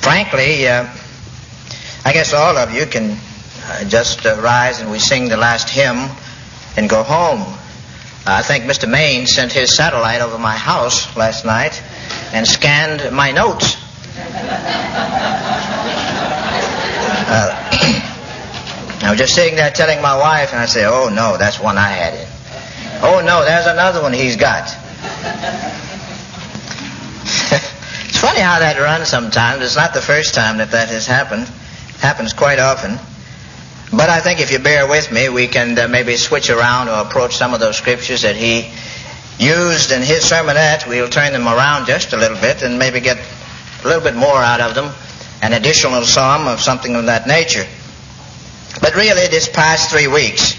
Frankly, I guess all of you can just rise and we sing the last hymn and go home. I think Mr. Maine sent his satellite over my house last night and scanned my notes. I was just sitting there telling my wife, and I said, oh no, that's one I had in. Oh no, there's another one he's got. It's funny how that runs sometimes. It's not the first time that has happened. It happens quite often. But I think if you bear with me, we can maybe switch around or approach some of those scriptures that he used in his sermonette. We'll turn them around just a little bit and maybe get a little bit more out of them, an additional psalm of something of that nature. But really, this past 3 weeks,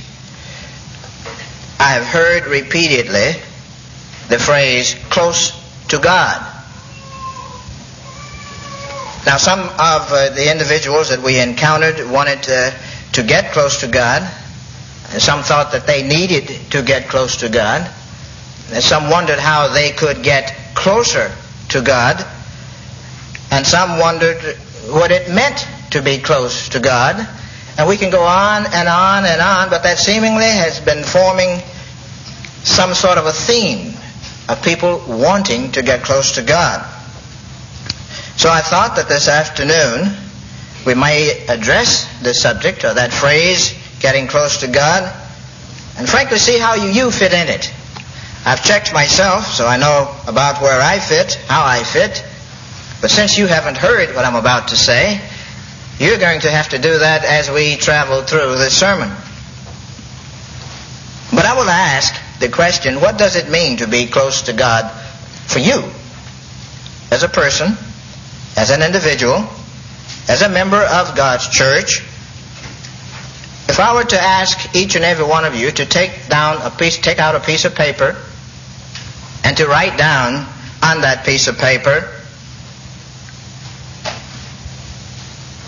I've heard repeatedly the phrase, close to God. Now, some of the individuals that we encountered wanted to get close to God. Some thought that they needed to get close to God. Some wondered how they could get closer to God. And some wondered what it meant to be close to God. And we can go on and on and on, but that seemingly has been forming some sort of a theme of people wanting to get close to God. So I thought that this afternoon we may address the subject, or that phrase, getting close to God, and frankly see how you fit in it. I've checked myself, so I know about where I fit, how I fit, but since you haven't heard what I'm about to say, you're going to have to do that as we travel through this sermon. But I will ask the question, what does it mean to be close to God for you? As a person, as an individual, as a member of God's church. If I were to ask each and every one of you to take out a piece of paper and to write down on that piece of paper,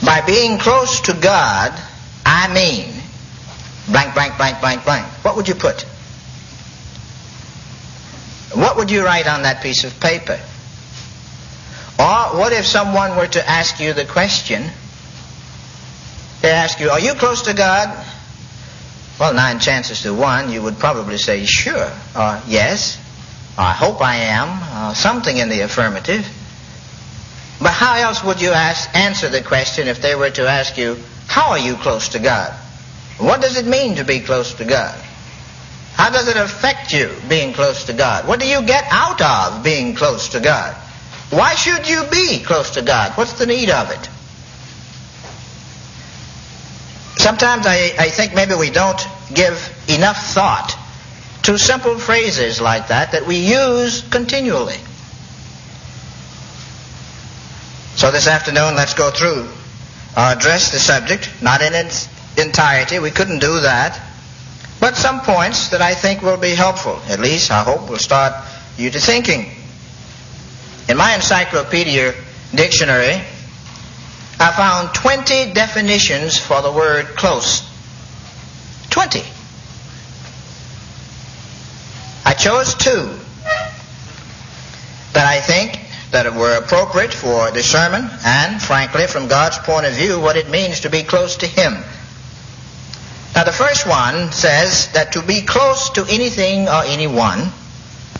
by being close to God, I mean blank, blank, blank, blank, blank. What would you put? What would you write on that piece of paper? Or what if someone were to ask you the question, they ask you, are you close to God? Well, 9 chances to 1, you would probably say sure, or yes, or I hope I am, or something in the affirmative. But how else would you answer the question if they were to ask you, how are you close to God? What does it mean to be close to God? How does it affect you, being close to God? What do you get out of being close to God? Why should you be close to God? What's the need of it? Sometimes I think maybe we don't give enough thought to simple phrases like that we use continually. So this afternoon, let's go through or address the subject, not in its entirety. We couldn't do that. But some points that I think will be helpful. At least, I hope, will start you to thinking. In my encyclopedia dictionary, I found 20 definitions for the word close. 20. I chose 2 that I think that were appropriate for the sermon and, frankly, from God's point of view, what it means to be close to Him. Now, the first one says that to be close to anything or anyone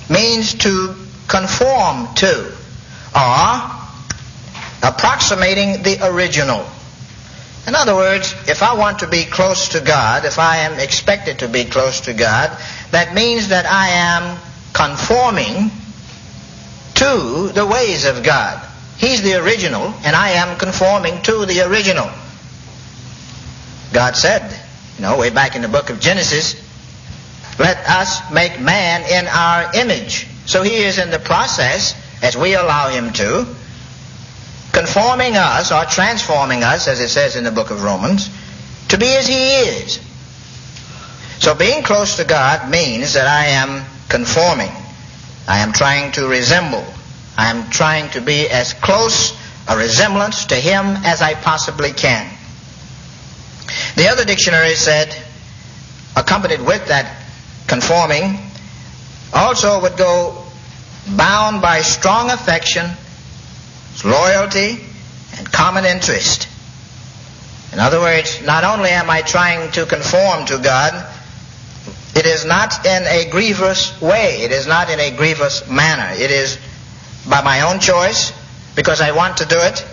means to conform to, or approximating the original. In other words, if I want to be close to God, if I am expected to be close to God, that means that I am conforming to the ways of God. He's the original, and I am conforming to the original. God said, way back in the book of Genesis, let us make man in our image. So He is in the process, as we allow Him to, conforming us or transforming us, as it says in the book of Romans, to be as He is. So being close to God means that I am conforming. I am trying to resemble. I am trying to be as close a resemblance to Him as I possibly can. The other dictionary said, accompanied with that conforming, also would go bound by strong affection, loyalty, and common interest. In other words, not only am I trying to conform to God, it is not in a grievous way. It is not in a grievous manner. It is by my own choice, because I want to do it,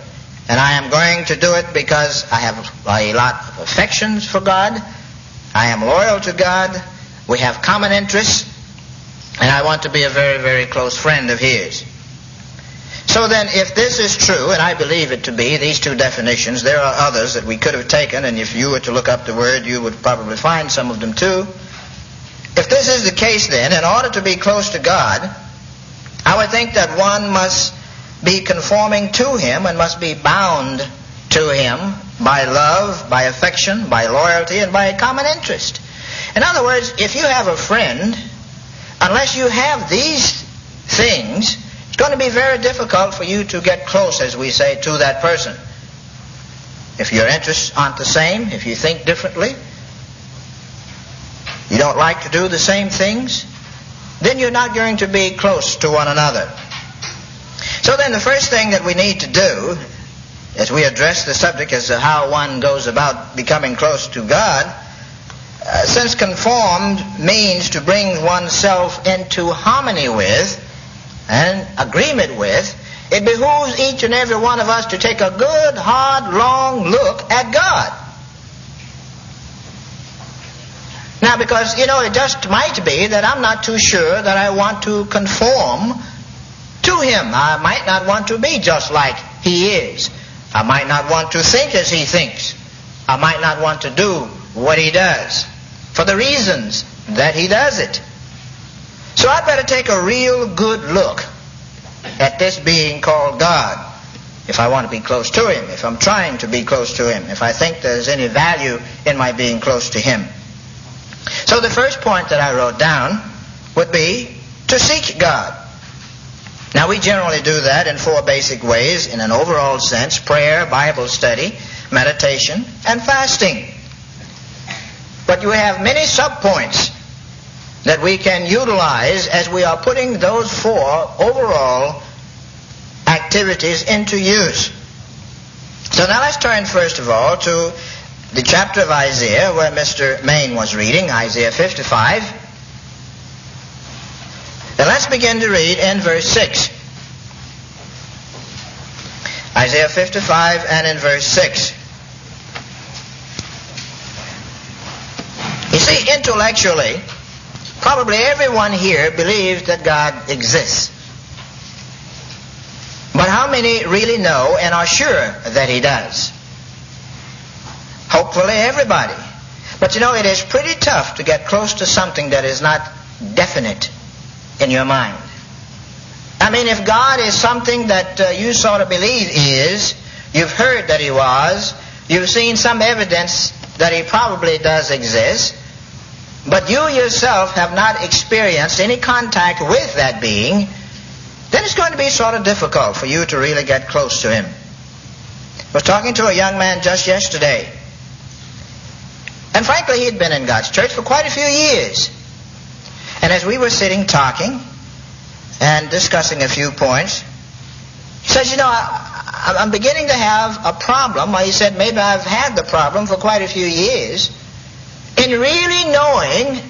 and I am going to do it because I have a lot of affections for God. I am loyal to God. We have common interests, and I want to be a very, very close friend of His. So then, if this is true, and I believe it to be, these two definitions, there are others that we could have taken, and if you were to look up the word, you would probably find some of them too. If this is the case then, in order to be close to God, I would think that one must be conforming to Him and must be bound to Him by love, by affection, by loyalty, and by a common interest. In other words, if you have a friend, unless you have these things, it's going to be very difficult for you to get close, as we say, to that person. If your interests aren't the same, if you think differently, you don't like to do the same things, then you're not going to be close to one another. So then the first thing that we need to do, as we address the subject as to how one goes about becoming close to God, since conformed means to bring oneself into harmony with and agreement with, it behooves each and every one of us to take a good, hard, long look at God. Now, because, it just might be that I'm not too sure that I want to conform to Him. I might not want to be just like He is. I might not want to think as He thinks. I might not want to do what He does for the reasons that He does it. So I'd better take a real good look at this being called God if I want to be close to Him, if I'm trying to be close to Him, if I think there's any value in my being close to Him. So the first point that I wrote down would be to seek God. Now we generally do that in 4 basic ways in an overall sense: prayer, Bible study, meditation, and fasting. But you have many subpoints that we can utilize as we are putting those 4 overall activities into use. So now let's turn first of all to the chapter of Isaiah where Mr. Maine was reading, Isaiah 55. And let's begin to read in verse 6. Isaiah 55 and in verse 6. You see, intellectually, probably everyone here believes that God exists. But how many really know and are sure that He does? Hopefully everybody. But it is pretty tough to get close to something that is not definite in your mind. I mean, if God is something that you sort of believe is, you've heard that He was, you've seen some evidence that He probably does exist, but you yourself have not experienced any contact with that being, then it's going to be sort of difficult for you to really get close to Him. I was talking to a young man just yesterday, and frankly, he had been in God's church for quite a few years. And as we were sitting talking and discussing a few points, he says, I'm beginning to have a problem. Well, he said, maybe I've had the problem for quite a few years in really knowing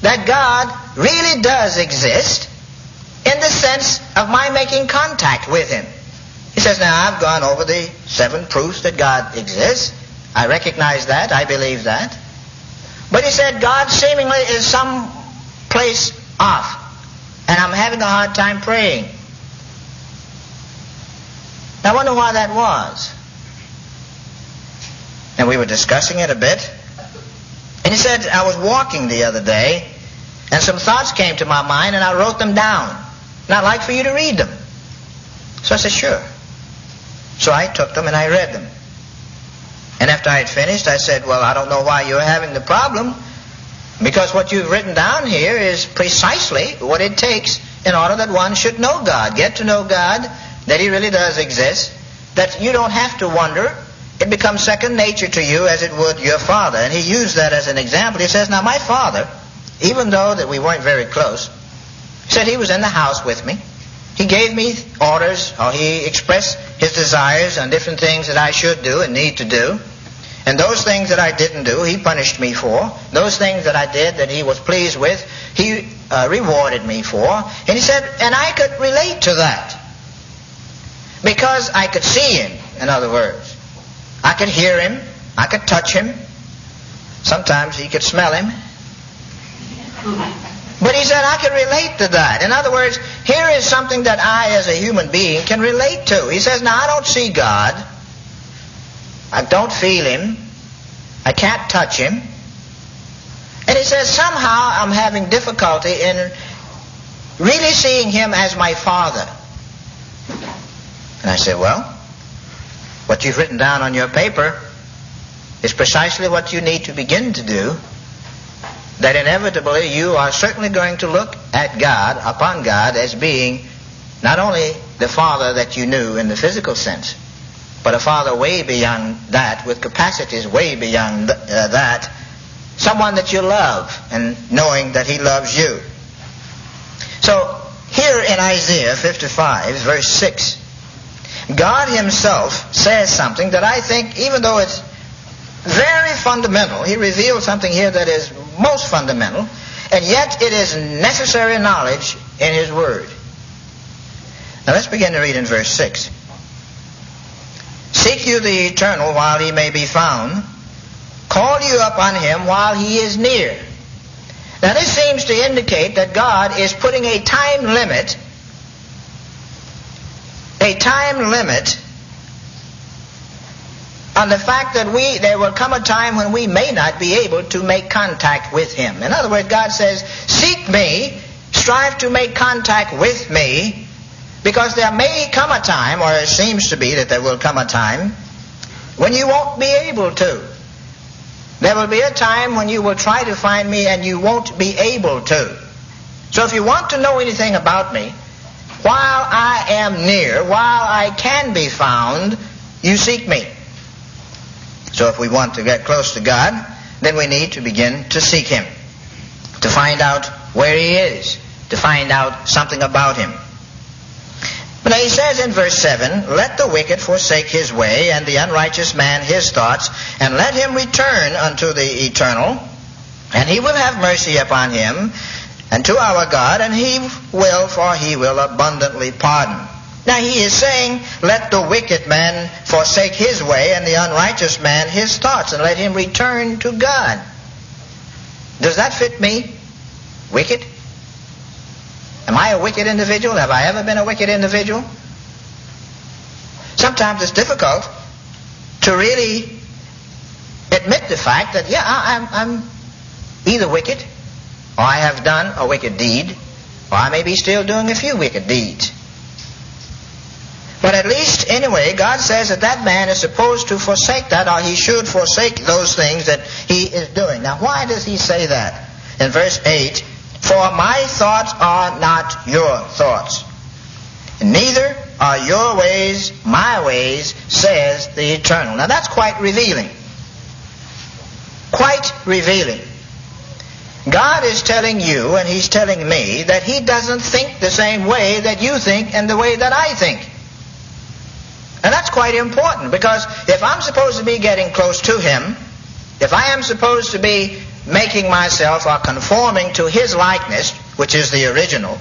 that God really does exist in the sense of my making contact with Him. He says, now I've gone over the 7 proofs that God exists. I recognize that. I believe that. But he said, God seemingly is some place off, and I'm having a hard time praying. Now I wonder why that was. And we were discussing it a bit. And he said, I was walking the other day, and some thoughts came to my mind, and I wrote them down. And I'd like for you to read them. So I said, sure. So I took them and I read them. And after I had finished, I said, well, I don't know why you're having the problem, because what you've written down here is precisely what it takes in order that one should know God, get to know God, that He really does exist, that you don't have to wonder. It becomes second nature to you as it would your father. And he used that as an example. He says, now my father, even though that we weren't very close, he said he was in the house with me, He gave me orders, or he expressed his desires on different things that I should do and need to do. And those things that I didn't do, he punished me for. Those things that I did that he was pleased with, he rewarded me for. And he said, and I could relate to that. Because I could see him, in other words. I could hear him. I could touch him. Sometimes he could smell him. But he said I could relate to that. In other words, here is something that I as a human being can relate to. He says, now I don't see God. I don't feel him. I can't touch him. And he says, somehow I'm having difficulty in really seeing him as my Father. And I said, well, what you've written down on your paper is precisely what you need to begin to do. That inevitably you are certainly going to look at God, upon God, as being not only the Father that you knew in the physical sense, but a Father way beyond that, with capacities way beyond that. Someone that you love, and knowing that he loves you. So, here in Isaiah 55, verse 6, God himself says something that I think, even though it's very fundamental, he reveals something here that is most fundamental, and yet it is necessary knowledge in his word. Now let's begin to read in verse 6. Seek you the eternal while he may be found. Call you upon him while he is near. Now this seems to indicate that God is putting a time limit on the fact that there will come a time when we may not be able to make contact with him. In other words, God says, seek me, strive to make contact with me, because there may come a time, or it seems to be that there will come a time, when you won't be able to. There will be a time when you will try to find me and you won't be able to. So if you want to know anything about me, while I am near, while I can be found, you seek me. So if we want to get close to God, then we need to begin to seek him, to find out where he is, to find out something about him. But now he says in verse 7, let the wicked forsake his way, and the unrighteous man his thoughts, and let him return unto the eternal, and he will have mercy upon him, and to our God, and he will, for he will abundantly pardon. Now he is saying, let the wicked man forsake his way, and the unrighteous man his thoughts, and let him return to God. Does that fit me? Wicked? Am I a wicked individual? Have I ever been a wicked individual? Sometimes it's difficult to really admit the fact that, I'm either wicked, or I have done a wicked deed, or I may be still doing a few wicked deeds. But at least, anyway, God says that that man is supposed to forsake that, or he should forsake those things that he is doing. Now, why does he say that? In verse 8, for my thoughts are not your thoughts, neither are your ways my ways, says the Eternal. Now that's quite revealing. Quite revealing. God is telling you, and he's telling me, that he doesn't think the same way that you think and the way that I think. And that's quite important, because if I'm supposed to be getting close to him, if I am supposed to be making myself or conforming to his likeness, which is the original,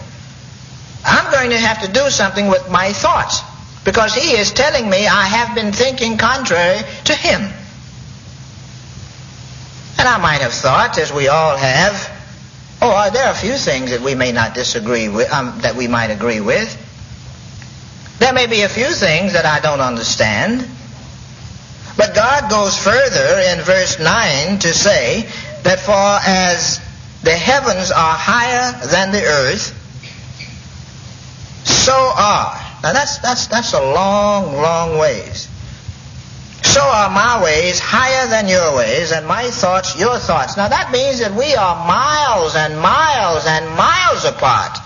I'm going to have to do something with my thoughts, because he is telling me I have been thinking contrary to him. And I might have thought, as we all have, there are a few things that we may not disagree with, that we might agree with. There may be a few things that I don't understand. But God goes further in verse 9 to say that for as the heavens are higher than the earth, so are. Now that's a long, long ways. So are my ways higher than your ways, and my thoughts your thoughts. Now that means that we are miles and miles and miles apart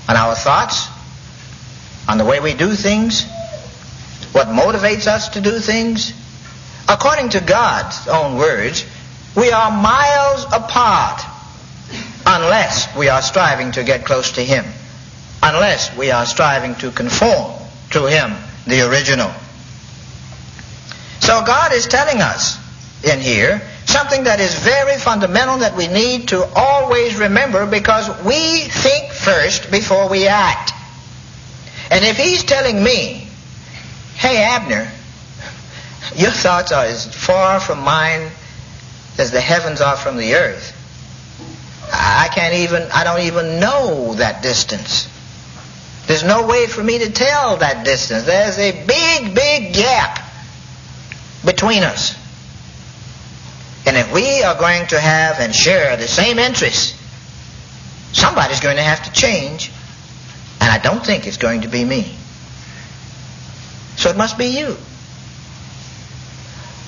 on our thoughts, on the way we do things, what motivates us to do things. According to God's own words, we are miles apart unless we are striving to get close to him. unless we are striving to conform to Him, the original. So God is telling us in here something that is very fundamental that we need to always remember, because we think first before we act. And if He's telling me, hey Abner, your thoughts are as far from mine as the heavens are from the earth, I don't even know that distance. There's no way for me to tell that distance. There's a big, big gap between us. And if we are going to have and share the same interests, somebody's going to have to change. And I don't think it's going to be me. So it must be you,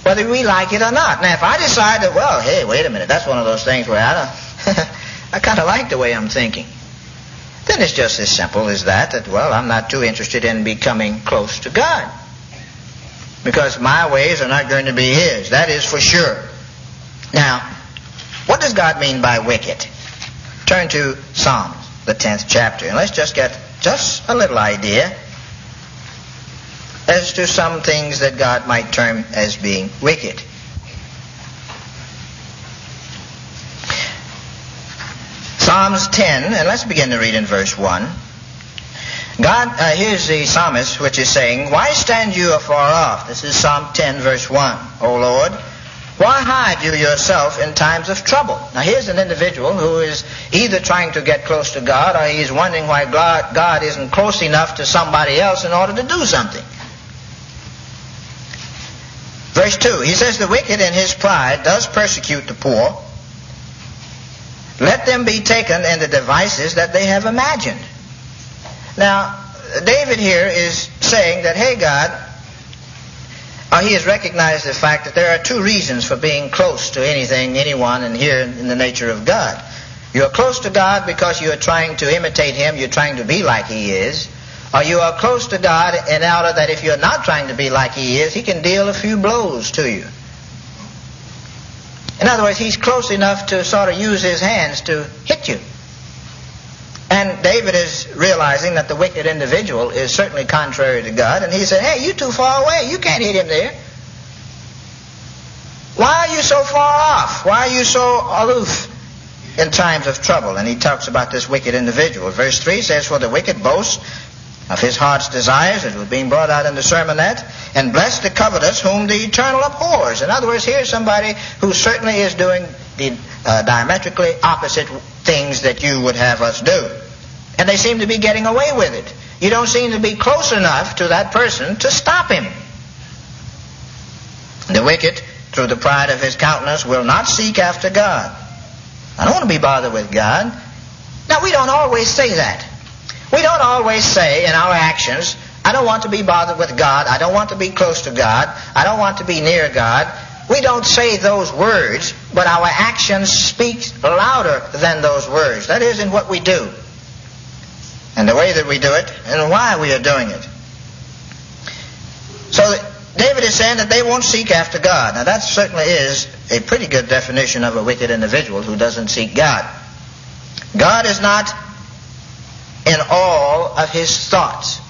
whether we like it or not. Now, if I decide that, well, hey, wait a minute, that's one of those things where I kind of like the way I'm thinking, then it's just as simple as that, well, I'm not too interested in becoming close to God, because my ways are not going to be His. That is for sure. Now, what does God mean by wicked? Turn to Psalms, the 10th chapter, and let's just get just a little idea as to some things that God might term as being wicked. Psalms 10, and let's begin to read in verse 1. Here's the psalmist which is saying, why stand you afar off? This is Psalm 10, verse 1. O Lord, why hide you yourself in times of trouble? Now here's an individual who is either trying to get close to God, or he's wondering why God isn't close enough to somebody else in order to do something. Verse 2, he says, the wicked in his pride does persecute the poor. Let them be taken in the devices that they have imagined. Now, David here is saying that, hey God, he has recognized the fact that there are two reasons for being close to anything, anyone, and here in the nature of God. You are close to God because you are trying to imitate Him, you're trying to be like He is. Or you are close to God in order that if you're not trying to be like He is, He can deal a few blows to you. In other words, He's close enough to sort of use His hands to hit you. And David is realizing that the wicked individual is certainly contrary to God, and he said, hey, you're too far away. You can't hit him there. Why are you so far off? Why are you so aloof in times of trouble? And he talks about this wicked individual. Verse 3 says, for the wicked boasts of his heart's desires, it was being brought out in the sermonette, and bless the covetous whom the eternal abhors. In other words, here's somebody who certainly is doing the diametrically opposite things that you would have us do. And they seem to be getting away with it. You don't seem to be close enough to that person to stop him. The wicked, through the pride of his countenance, will not seek after God. I don't want to be bothered with God. Now, we don't always say that. We don't always say in our actions, I don't want to be bothered with God. I don't want to be close to God. I don't want to be near God. We don't say those words, but our actions speak louder than those words. That is in what we do, and the way that we do it, and why we are doing it. So David is saying that they won't seek after God. Now that certainly is a pretty good definition of a wicked individual who doesn't seek God. God is not in all of His thoughts.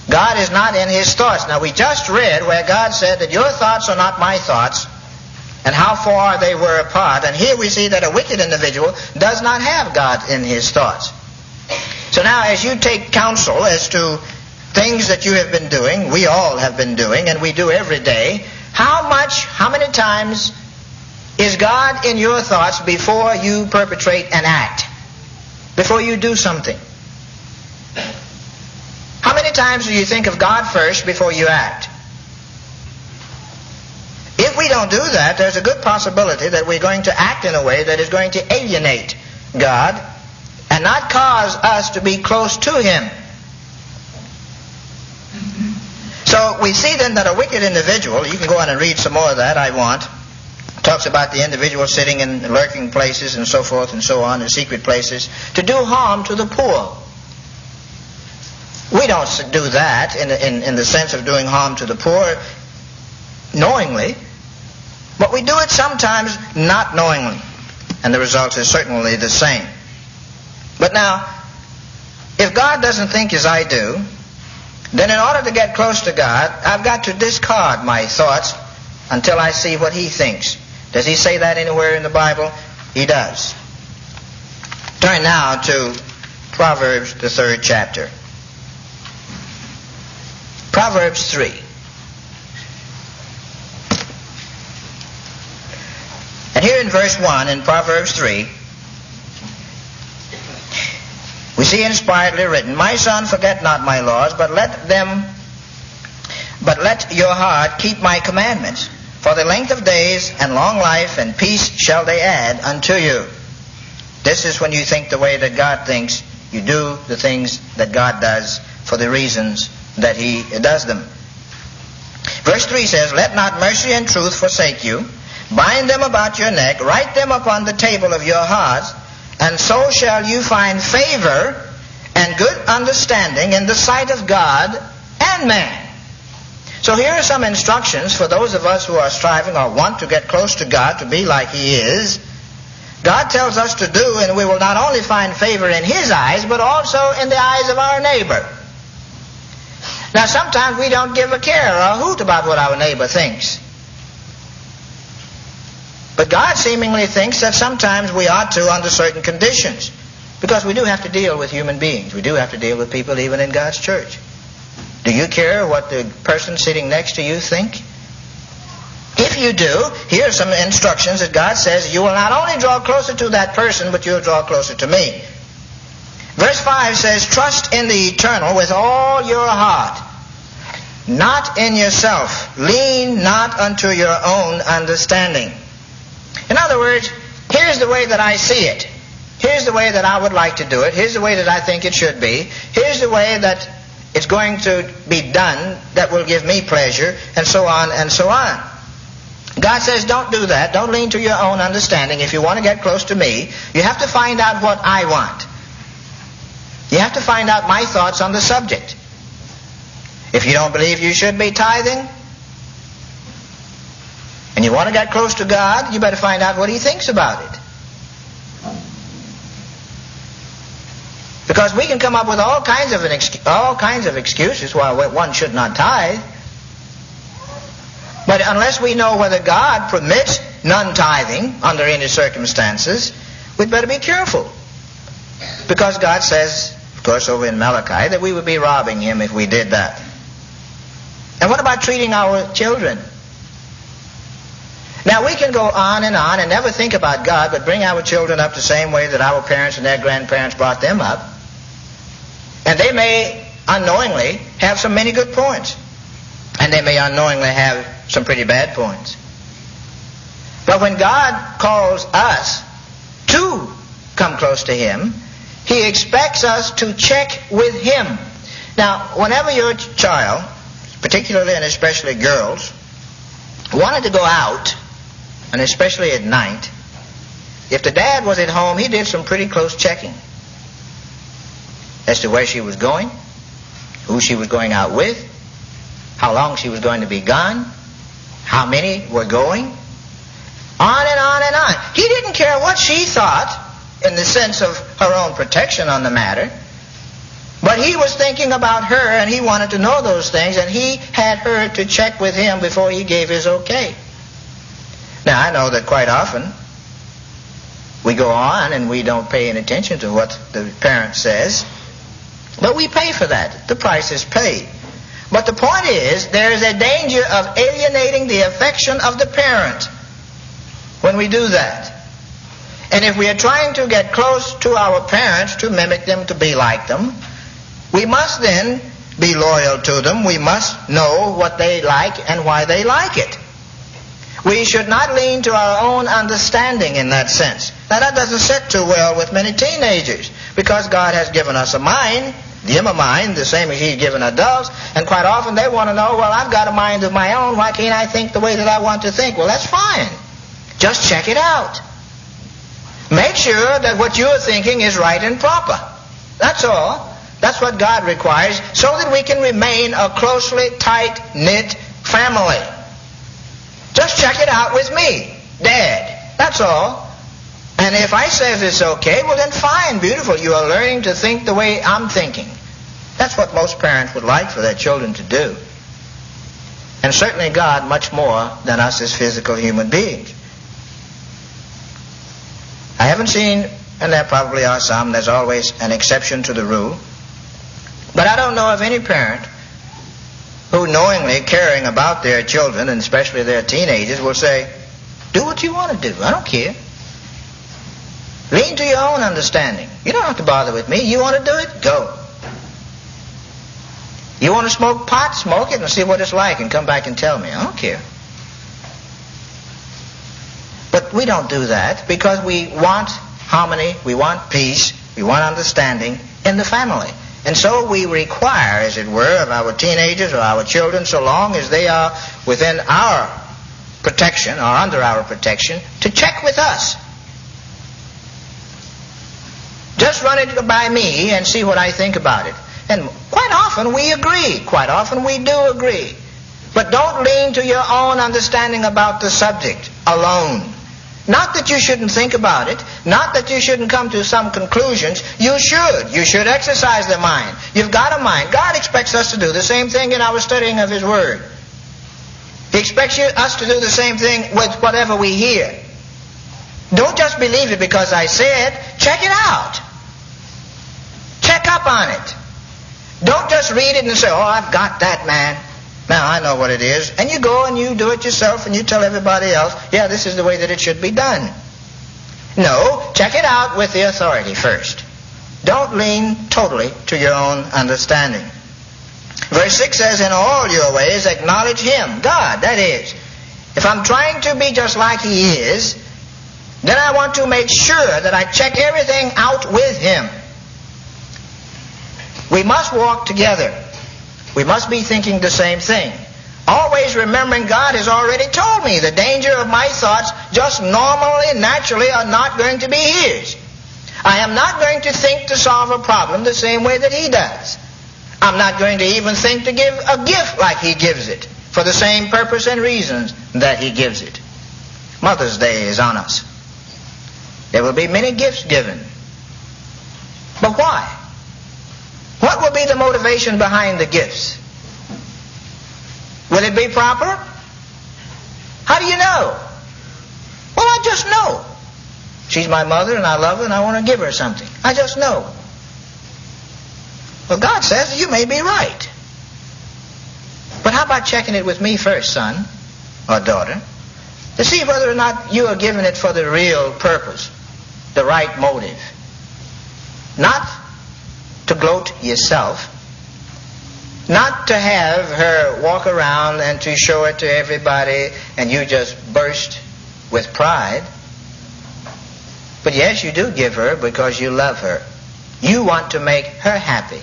God is not in His thoughts. Now we just read where God said that your thoughts are not my thoughts, and how far they were apart. And here we see that a wicked individual does not have God in his thoughts. So now as you take counsel as to things that you have been doing, we all have been doing, and we do every day, how many times is God in your thoughts before you perpetrate an act? Before you do something? How many times do you think of God first before you act? If we don't do that, there's a good possibility that we're going to act in a way that is going to alienate God and not cause us to be close to Him. So we see then that a wicked individual, you can go on and read some more of that, talks about the individual sitting in lurking places and so forth and so on, in secret places, to do harm to the poor. We don't do that in the sense of doing harm to the poor knowingly, but we do it sometimes not knowingly, and the result is certainly the same. But now, if God doesn't think as I do, then in order to get close to God, I've got to discard my thoughts until I see what He thinks. Does He say that anywhere in the Bible? He does. Turn now to Proverbs, the 3rd chapter. Proverbs 3. And here in verse 1 in Proverbs 3, we see inspiredly written, "My son, forget not my laws, but let your heart keep my commandments. For the length of days and long life and peace shall they add unto you." This is when you think the way that God thinks. You do the things that God does for the reasons that He does them. Verse 3 says, "Let not mercy and truth forsake you. Bind them about your neck. Write them upon the table of your hearts. And so shall you find favor and good understanding in the sight of God and man." So here are some instructions for those of us who are striving or want to get close to God, to be like He is. God tells us to do, and we will not only find favor in His eyes, but also in the eyes of our neighbor. Now sometimes we don't give a care or a hoot about what our neighbor thinks. But God seemingly thinks that sometimes we ought to under certain conditions. Because we do have to deal with human beings. We do have to deal with people even in God's church. Do you care what the person sitting next to you think? If you do, here are some instructions that God says. You will not only draw closer to that person, but you'll draw closer to me. Verse 5 says, "Trust in the eternal with all your heart, not in yourself. Lean not unto your own understanding." In other words, here's the way that I see it. Here's the way that I would like to do it. Here's the way that I think it should be. Here's the way that it's going to be done that will give me pleasure, and so on and so on. God says, don't do that. Don't lean to your own understanding. If you want to get close to me, you have to find out what I want. You have to find out my thoughts on the subject. If you don't believe you should be tithing, and you want to get close to God, you better find out what He thinks about it. Because we can come up with all kinds of excuses why one should not tithe. But unless we know whether God permits non-tithing under any circumstances, we'd better be careful. Because God says, of course over in Malachi, that we would be robbing Him if we did that. And what about treating our children? Now we can go on and never think about God, but bring our children up the same way that our parents and their grandparents brought them up. And they may unknowingly have some many good points. And they may unknowingly have some pretty bad points. But when God calls us to come close to Him, He expects us to check with Him. Now, whenever your child, particularly and especially girls, wanted to go out, and especially at night, if the dad was at home, he did some pretty close checking as to where she was going, who she was going out with, how long she was going to be gone, how many were going, on and on and on. He didn't care what she thought in the sense of her own protection on the matter, but he was thinking about her, and he wanted to know those things, and he had her to check with him before he gave his okay. Now, I know that quite often we go on and we don't pay any attention to what the parent says, but we pay for that. The price is paid. But the point is, there is a danger of alienating the affection of the parent when we do that. And if we are trying to get close to our parents, to mimic them, to be like them, we must then be loyal to them. We must know what they like and why they like it. We should not lean to our own understanding in that sense. Now that doesn't sit too well with many teenagers, because God has given us a mind, them a mind, the same as He's given adults, and quite often they want to know, well, I've got a mind of my own, why can't I think the way that I want to think? Well, that's fine. Just check it out. Make sure that what you're thinking is right and proper. That's all. That's what God requires, so that we can remain a closely tight-knit family. Just check it out with me, Dad. That's all. And if I say it's okay, well then fine, beautiful. You are learning to think the way I'm thinking. That's what most parents would like for their children to do. And certainly God much more than us as physical human beings. I haven't seen, and there probably are some, there's always an exception to the rule, but I don't know of any parent who knowingly caring about their children, and especially their teenagers, will say, do what you want to do. I don't care. Lean to your own understanding. You don't have to bother with me. You want to do it? Go. You want to smoke pot? Smoke it and see what it's like and come back and tell me. I don't care. But we don't do that because we want harmony, we want peace, we want understanding in the family. And so we require, as it were, of our teenagers or our children, so long as they are within our protection or under our protection, to check with us. Just run it by me and see what I think about it. And quite often we agree. Quite often we do agree. But don't lean to your own understanding about the subject alone. Not that you shouldn't think about it. Not that you shouldn't come to some conclusions. You should. You should exercise the mind. You've got a mind. God expects us to do the same thing in our studying of His Word. He expects us to do the same thing with whatever we hear. Don't just believe it because I said. Check it out. Check up on it. Don't just read it and say, oh, I've got that, man. Now I know what it is. And you go and you do it yourself and you tell everybody else, yeah, this is the way that it should be done. No, check it out with the authority first. Don't lean totally to your own understanding. Verse 6 says, in all your ways acknowledge Him, God, that is. If I'm trying to be just like He is, then I want to make sure that I check everything out with Him. We must walk together. We must be thinking the same thing. Always remembering God has already told me the danger of my thoughts just normally, naturally are not going to be His. I am not going to think to solve a problem the same way that He does. I'm not going to even think to give a gift like He gives it for the same purpose and reasons that He gives it. Mother's Day is on us. There will be many gifts given. But why? What will be the motivation behind the gifts? Will it be proper? How do you know? Well, I just know. She's my mother and I love her and I want to give her something. I just know. Well, God says you may be right. But how about checking it with me first, son or daughter, to see whether or not you are giving it for the real purpose, the right motive. Not to gloat yourself, not to have her walk around and to show it to everybody and you just burst with pride. But yes, you do give her because you love her. You want to make her happy.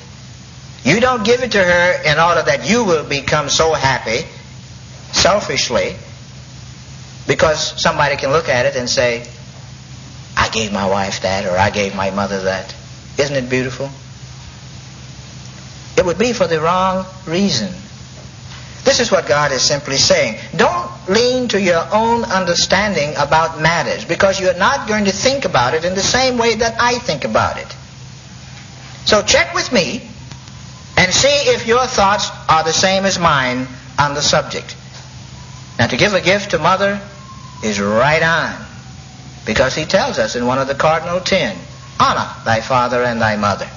You don't give it to her in order that you will become so happy selfishly because somebody can look at it and say, I gave my wife that or I gave my mother that. Isn't it beautiful? It would be for the wrong reason. This is what God is simply saying. Don't lean to your own understanding about matters because you're not going to think about it in the same way that I think about it. So check with me and see if your thoughts are the same as mine on the subject. Now, to give a gift to mother is right on because He tells us in one of the cardinal 10, honor thy father and thy mother.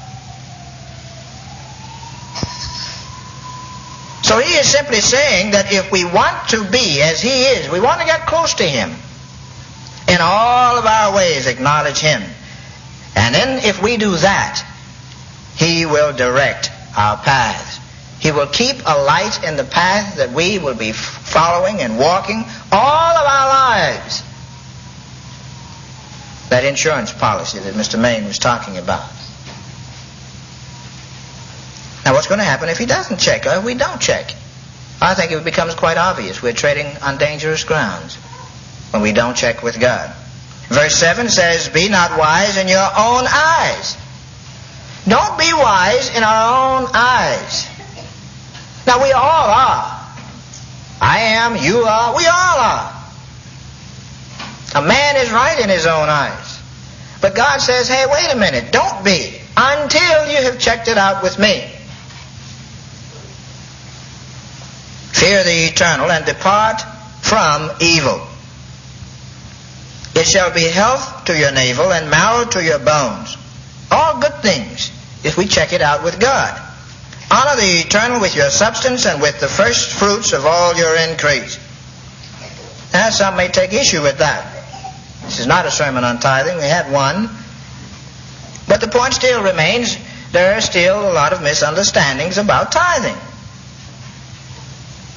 So He is simply saying that if we want to be as He is, we want to get close to Him, in all of our ways acknowledge Him. And then if we do that, He will direct our paths. He will keep a light in the path that we will be following and walking all of our lives. That insurance policy that Mr. Maine was talking about. Now what's going to happen if he doesn't check or if we don't check? I think it becomes quite obvious we're treading on dangerous grounds when we don't check with God. Verse 7 says, be not wise in your own eyes. Don't be wise in our own eyes. Now we all are. I am, you are, we all are. A man is right in his own eyes. But God says, hey, wait a minute, don't be until you have checked it out with me. Fear the eternal and depart from evil. It shall be health to your navel and marrow to your bones. All good things if we check it out with God. Honor the eternal with your substance and with the first fruits of all your increase. Now, some may take issue with that. This is not a sermon on tithing. We had one. But the point still remains, there are still a lot of misunderstandings about tithing.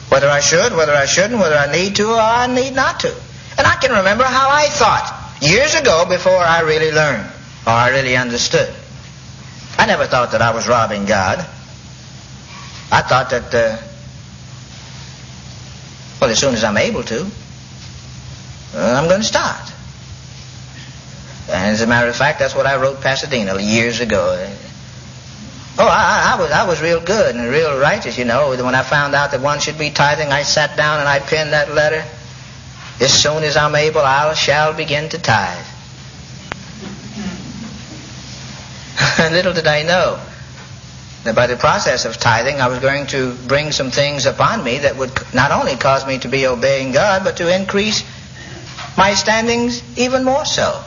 Whether I should, whether I shouldn't, whether I need to or I need not to. And I can remember how I thought years ago before I really learned or I really understood. I never thought that I was robbing God. I thought that, as soon as I'm able to, I'm going to start. And as a matter of fact, that's what I wrote Pasadena years ago. I was real good and real righteous, you know. When I found out that one should be tithing, I sat down and I penned that letter. As soon as I'm able, I shall begin to tithe. Little did I know that by the process of tithing, I was going to bring some things upon me that would not only cause me to be obeying God, but to increase my standings even more so.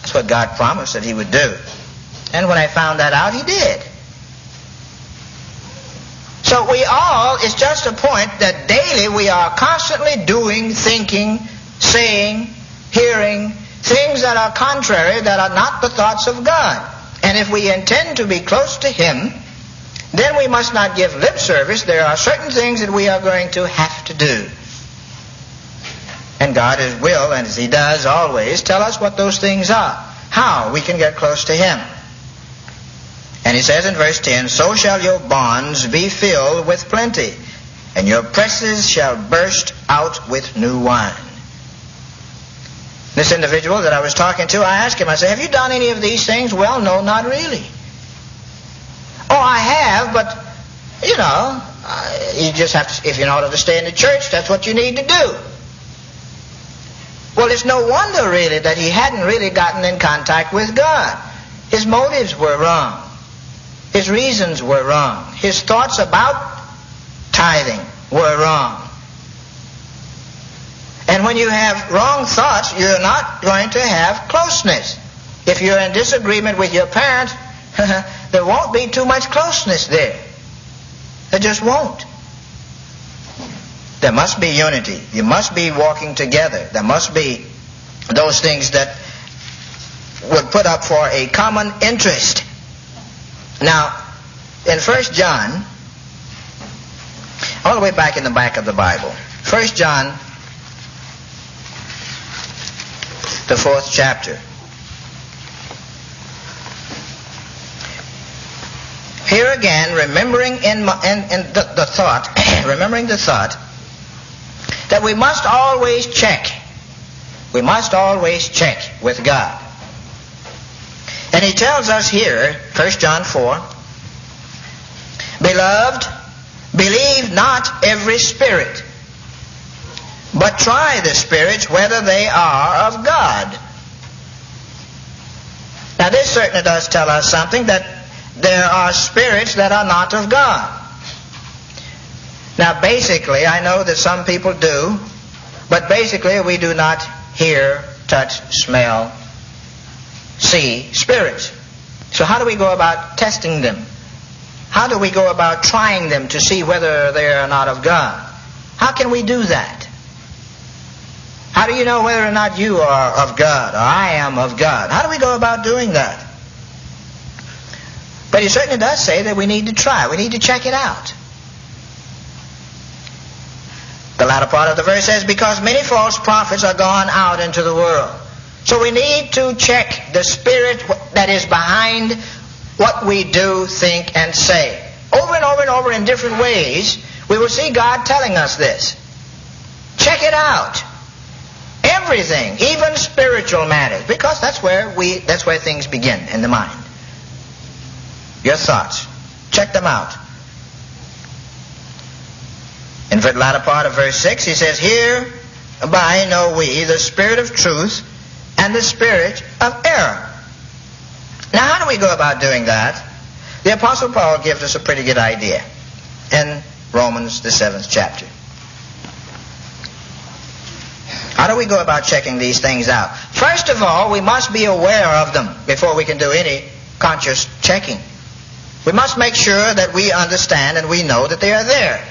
That's what God promised that He would do. And when I found that out, He did. So it's just a point that daily we are constantly doing, thinking, saying, hearing things that are contrary, that are not the thoughts of God. And if we intend to be close to Him, then we must not give lip service. There are certain things that we are going to have to do. And God will, and as He does always, tell us what those things are, how we can get close to Him. And He says in verse 10, so shall your barns be filled with plenty, and your presses shall burst out with new wine. This individual that I was talking to, I asked him, I said, have you done any of these things? Well, no, not really. Oh, I have, but, you just have to, if in order to stay in the church, that's what you need to do. Well, it's no wonder, really, that he hadn't really gotten in contact with God. His motives were wrong. His reasons were wrong. His thoughts about tithing were wrong. And when you have wrong thoughts, you're not going to have closeness. If you're in disagreement with your parents, there won't be too much closeness there. There just won't. There must be unity. You must be walking together. There must be those things that would put up for a common interest. Now, in 1 John, all the way back in the back of the Bible, 1 John, the 4th chapter. Here again, remembering the thought that we must always check. We must always check with God. And he tells us here, 1 John 4, Beloved, believe not every spirit, but try the spirits whether they are of God. Now this certainly does tell us something, that there are spirits that are not of God. Now basically, I know that some people do, but basically we do not hear, touch, smell, see spirits. So how do we go about testing them? How do we go about trying them to see whether they are not of God? How can we do that? How do you know whether or not you are of God or I am of God? How do we go about doing that? But he certainly does say that we need to try. We need to check it out. The latter part of the verse says, because many false prophets are gone out into the world. So we need to check the spirit that is behind what we do, think, and say. Over and over and over in different ways, we will see God telling us this. Check it out. Everything, even spiritual matters, because that's where things begin, in the mind. Your thoughts. Check them out. In the latter part of verse 6, he says, Hereby know we the spirit of truth and the spirit of error. Now, how do we go about doing that? The Apostle Paul gives us a pretty good idea in Romans, the 7th chapter. How do we go about checking these things out? First of all, we must be aware of them before we can do any conscious checking. We must make sure that we understand and we know that they are there.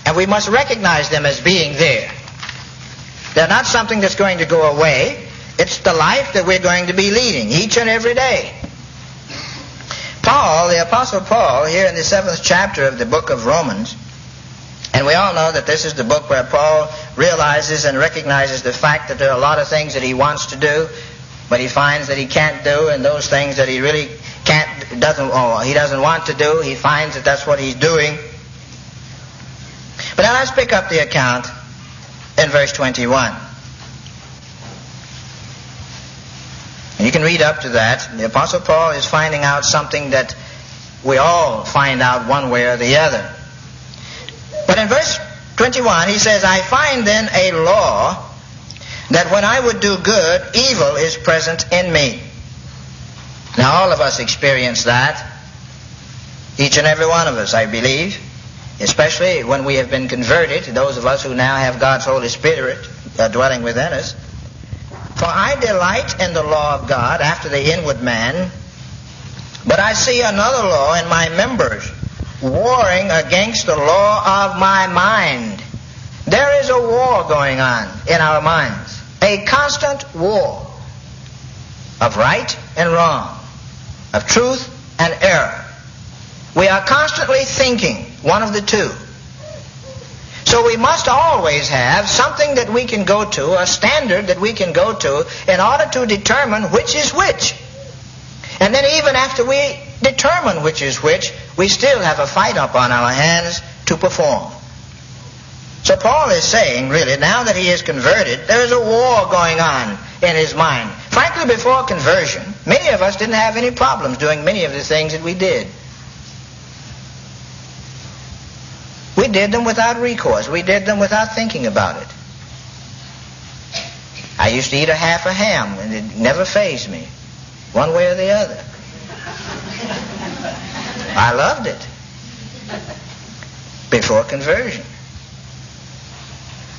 And we must recognize them as being there. They're not something that's going to go away. It's the life that we're going to be leading each and every day. Paul, the Apostle Paul, here in the 7th chapter of the book of Romans, and we all know that this is the book where Paul realizes and recognizes the fact that there are a lot of things that he wants to do, but he finds that he can't do, and those things that he really he doesn't want to do, he finds that that's what he's doing. But now let's pick up the account in verse 21. And you can read up to that. The Apostle Paul is finding out something that we all find out one way or the other. But in verse 21 he says, I find then a law that when I would do good, evil is present in me. Now all of us experience that. Each and every one of us, I believe. Especially when we have been converted, those of us who now have God's Holy Spirit dwelling within us. For I delight in the law of God after the inward man, but I see another law in my members, warring against the law of my mind. There is a war going on in our minds, a constant war of right and wrong, of truth and error. We are constantly thinking one of the two. So we must always have something that we can go to, a standard that we can go to in order to determine which is which. And then even after we determine which is which, we still have a fight up on our hands to perform. So Paul is saying, really, now that he is converted, there is a war going on in his mind. Frankly, before conversion, many of us didn't have any problems doing many of the things that we did. We did them without recourse. We did them without thinking about it. I used to eat a half a ham, and it never fazed me, one way or the other. I loved it before conversion.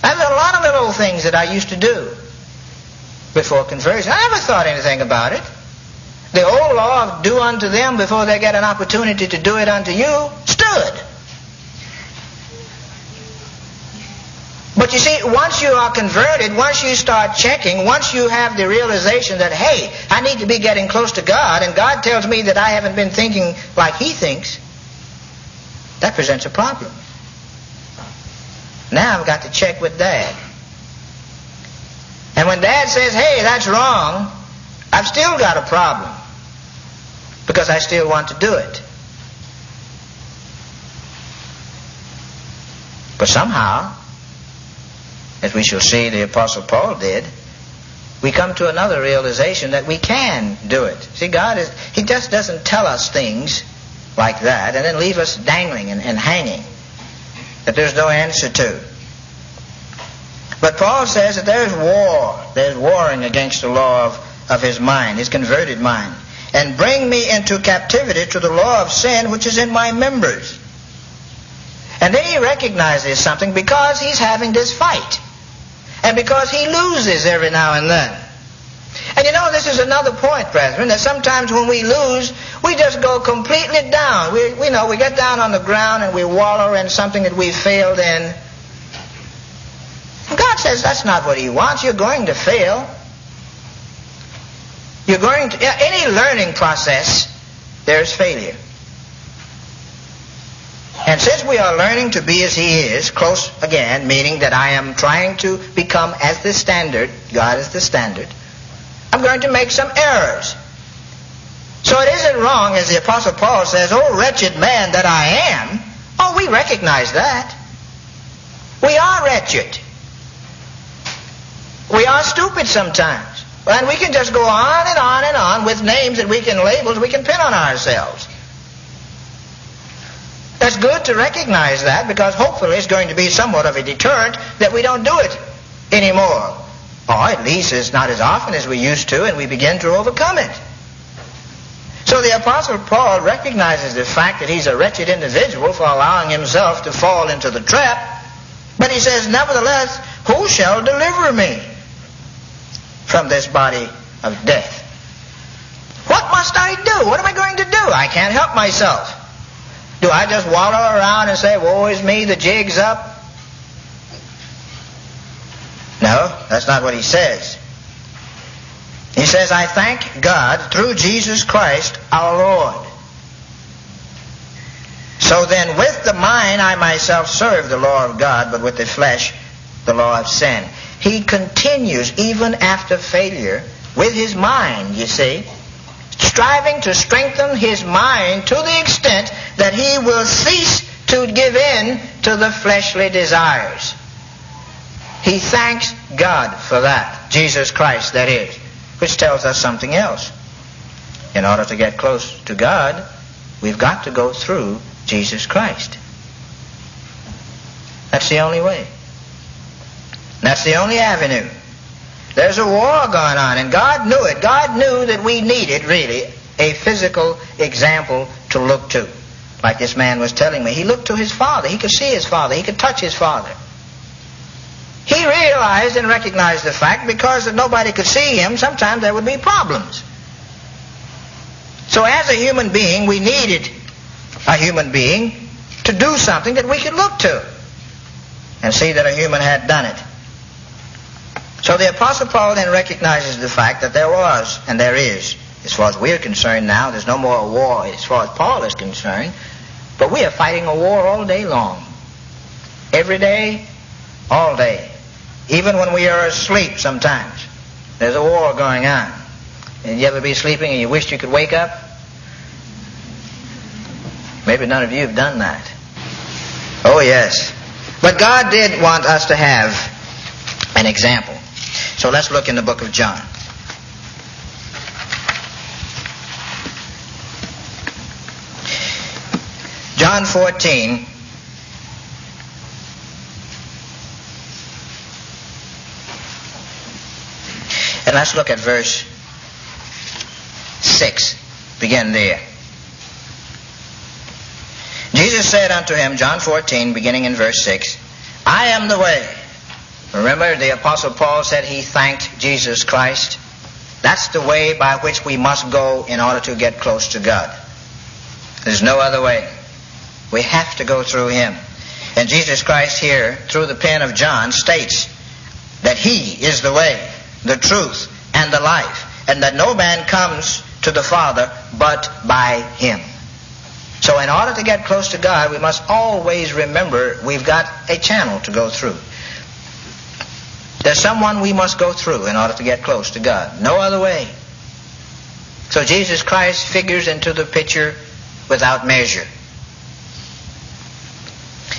There were a lot of little things that I used to do before conversion. I never thought anything about it. The old law of do unto them before they get an opportunity to do it unto you stood. But you see, once you are converted, once you start checking, once you have the realization that, hey, I need to be getting close to God, and God tells me that I haven't been thinking like He thinks, that presents a problem. Now I've got to check with Dad. And when Dad says, hey, that's wrong, I've still got a problem, because I still want to do it. But somehow, as we shall see the Apostle Paul did, we come to another realization that we can do it. See, He just doesn't tell us things like that and then leave us dangling and hanging that there's no answer to. But Paul says that there's war. There's warring against the law of his mind, his converted mind. And bring me into captivity to the law of sin which is in my members. And then he recognizes something because he's having this fight. And because he loses every now and then. And you know, this is another point, brethren, that sometimes when we lose, we just go completely down. We get down on the ground and we wallow in something that we failed in. And God says that's not what He wants. You're going to fail. Any learning process, there's failure. And since we are learning to be as He is, close again, meaning that I am trying to become as the standard, God is the standard, I'm going to make some errors. So it isn't wrong, as the Apostle Paul says, oh, wretched man that I am. Oh, we recognize that. We are wretched. We are stupid sometimes. And we can just go on and on and on with names that we can labels we can pin on ourselves. That's good to recognize that, because hopefully it's going to be somewhat of a deterrent that we don't do it anymore. Or at least it's not as often as we used to, and we begin to overcome it. So So the Apostle Paul recognizes the fact that he's a wretched individual for allowing himself to fall into the trap. But he says, nevertheless, who shall deliver me from this body of death? What must I do? What am I going to do? I can't help myself. Do I just wallow around and say, woe is me, the jig's up? No, that's not what he says. He says, I thank God through Jesus Christ our Lord. So then with the mind I myself serve the law of God, but with the flesh the law of sin. He continues even after failure with his mind, you see, striving to strengthen his mind to the extent that he will cease to give in to the fleshly desires. He thanks God for that, Jesus Christ, that is, which tells us something else. In order to get close to God, we've got to go through Jesus Christ. That's the only way. That's the only avenue. There's a war going on, and God knew it. God knew that we needed, really, a physical example to look to. Like this man was telling me. He looked to his father. He could see his father. He could touch his father. He realized and recognized the fact because that nobody could see him, sometimes there would be problems. So as a human being, we needed a human being to do something that we could look to and see that a human had done it. So the Apostle Paul then recognizes the fact that there was, and there is, as far as we're concerned now, there's no more a war as far as Paul is concerned, but we are fighting a war all day long. Every day, all day. Even when we are asleep sometimes, there's a war going on. And you ever be sleeping and you wished you could wake up? Maybe none of you have done that. Oh, yes. But God did want us to have an example. So let's look in the book of John. John 14. And let's look at verse 6. Begin there. Jesus said unto him, John 14, beginning in verse 6, I am the way. Remember, the Apostle Paul said he thanked Jesus Christ. That's the way by which we must go in order to get close to God. There's no other way. We have to go through him. And Jesus Christ here, through the pen of John, states that he is the way, the truth, and the life, and that no man comes to the Father but by him. So in order to get close to God, we must always remember we've got a channel to go through. There's someone we must go through in order to get close to God. No other way. So Jesus Christ figures into the picture without measure.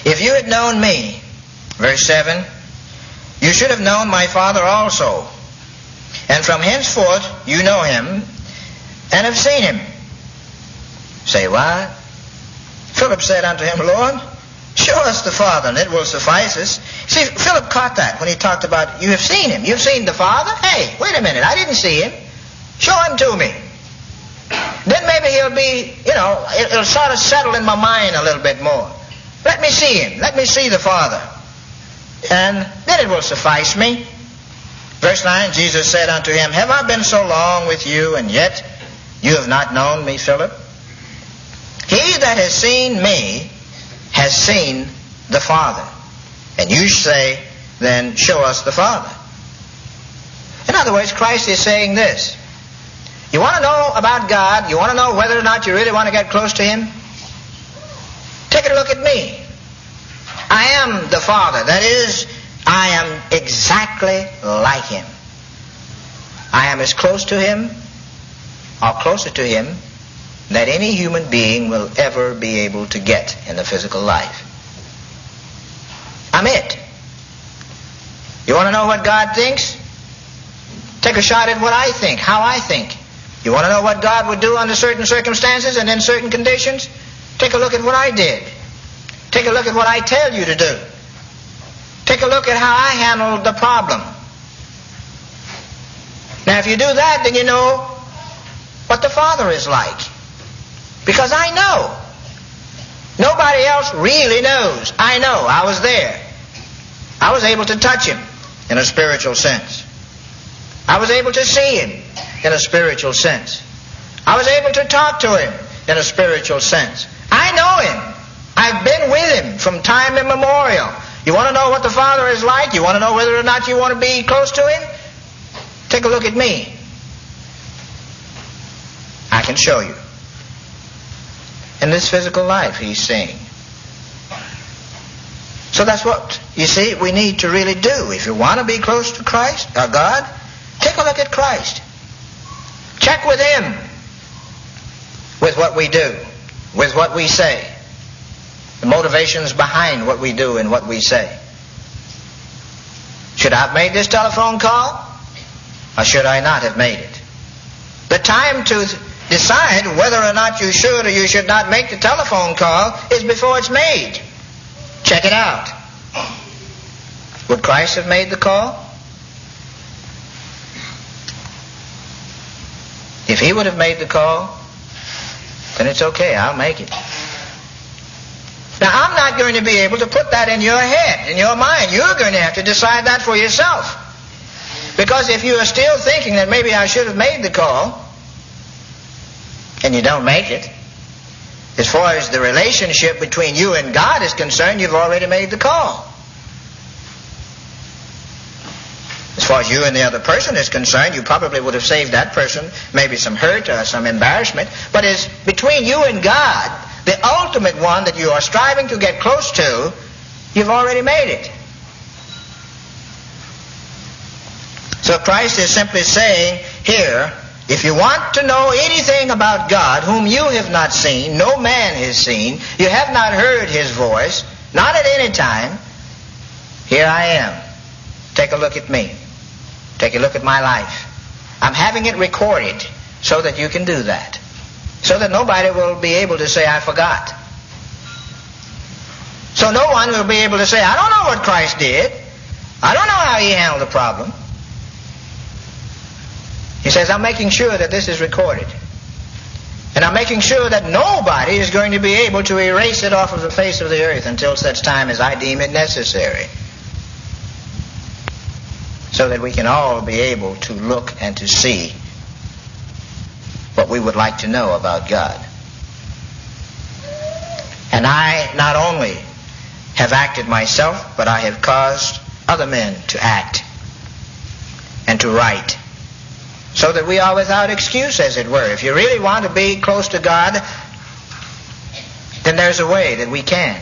If you had known me, verse 7, you should have known my Father also. And from henceforth you know him and have seen him. Say what? Philip said unto him, Lord, show us the Father, and it will suffice us. See, Philip caught that when he talked about, you have seen him. You've seen the Father? Hey, wait a minute, I didn't see him. Show him to me. Then maybe he'll be, it'll sort of settle in my mind a little bit more. Let me see him. Let me see the Father. And then it will suffice me. Verse 9, Jesus said unto him, have I been so long with you, and yet you have not known me, Philip? He that has seen me has seen the Father. And you say, then show us the Father. In other words, Christ is saying this. You want to know about God? You want to know whether or not you really want to get close to him? Take a look at me. I am the Father. That is, I am exactly like him. I am as close to him, or closer to him, that any human being will ever be able to get in the physical life. I'm it. You want to know what God thinks? Take a shot at what I think, how I think. You want to know what God would do under certain circumstances and in certain conditions? Take a look at what I did. Take a look at what I tell you to do. Take a look at how I handled the problem. Now, if you do that, then you know what the Father is like. Because I know. Nobody else really knows. I know. I was there. I was able to touch him in a spiritual sense. I was able to see him in a spiritual sense. I was able to talk to him in a spiritual sense. I know him. I've been with him from time immemorial. You want to know what the Father is like? You want to know whether or not you want to be close to him? Take a look at me. I can show you. In this physical life, he's saying. So that's what, you see, we need to really do. If you want to be close to Christ, or God, take a look at Christ. Check with him. With what we do. With what we say. The motivations behind what we do and what we say. Should I have made this telephone call? Or should I not have made it? The time to decide whether or not you should or you should not make the telephone call is before it's made. Check it out. Would Christ have made the call? If he would have made the call, then it's okay, I'll make it. Now, I'm not going to be able to put that in your head, in your mind. You're going to have to decide that for yourself. Because if you are still thinking that maybe I should have made the call, and you don't make it, as far as the relationship between you and God is concerned, you've already made the call. As far as you and the other person is concerned, you probably would have saved that person maybe some hurt or some embarrassment. But as between you and God, the ultimate one that you are striving to get close to, you've already made it. So Christ is simply saying here, if you want to know anything about God, whom you have not seen, no man has seen, you have not heard his voice, not at any time, here I am. Take a look at me. Take a look at my life. I'm having it recorded so that you can do that. So that nobody will be able to say, I forgot. So no one will be able to say, I don't know what Christ did. I don't know how he handled the problem. He says, I'm making sure that this is recorded. And I'm making sure that nobody is going to be able to erase it off of the face of the earth until such time as I deem it necessary. So that we can all be able to look and to see what we would like to know about God. And I not only have acted myself, but I have caused other men to act and to write. So that we are without excuse, as it were. If you really want to be close to God, then there's a way that we can.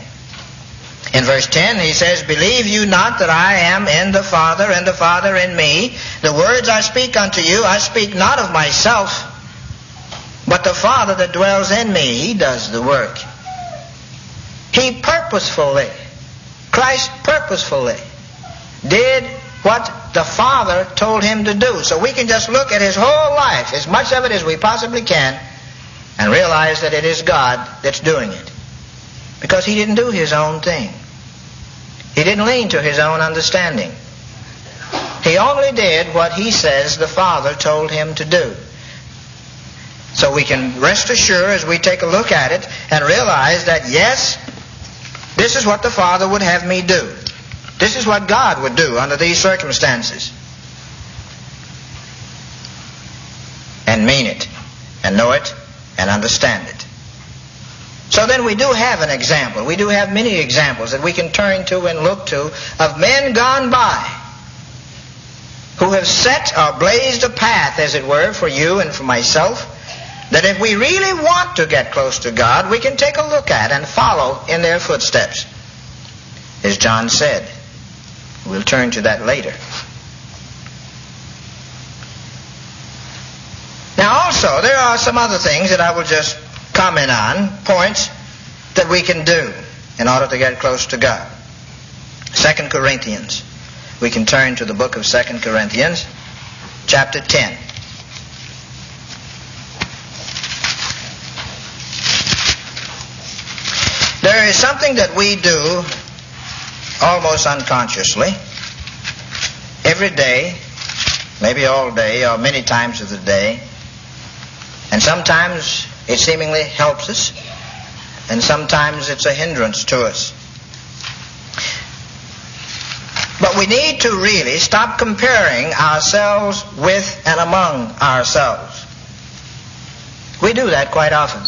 In verse 10, he says, Believe you not that I am in the Father, and the Father in me? The words I speak unto you, I speak not of myself, but the Father that dwells in me, he does the work. He purposefully, Christ purposefully, did what the Father told him to do. So we can just look at his whole life, as much of it as we possibly can, and realize that it is God that's doing it. Because he didn't do his own thing. He didn't lean to his own understanding. He only did what he says the Father told him to do. So we can rest assured as we take a look at it and realize that, yes, this is what the Father would have me do. This is what God would do under these circumstances. And mean it, and know it, and understand it. So then we do have an example. We do have many examples that we can turn to and look to of men gone by who have set or blazed a path, as it were, for you and for myself, that if we really want to get close to God, we can take a look at and follow in their footsteps. As John said. We'll turn to that later. Now also, there are some other things that I will just comment on, points that we can do in order to get close to God. 2 Corinthians. We can turn to the book of 2 Corinthians, chapter 10. There is something that we do almost unconsciously every day, maybe all day or many times of the day, and sometimes it seemingly helps us, and sometimes it's a hindrance to us. But we need to really stop comparing ourselves with and among ourselves. We do that quite often.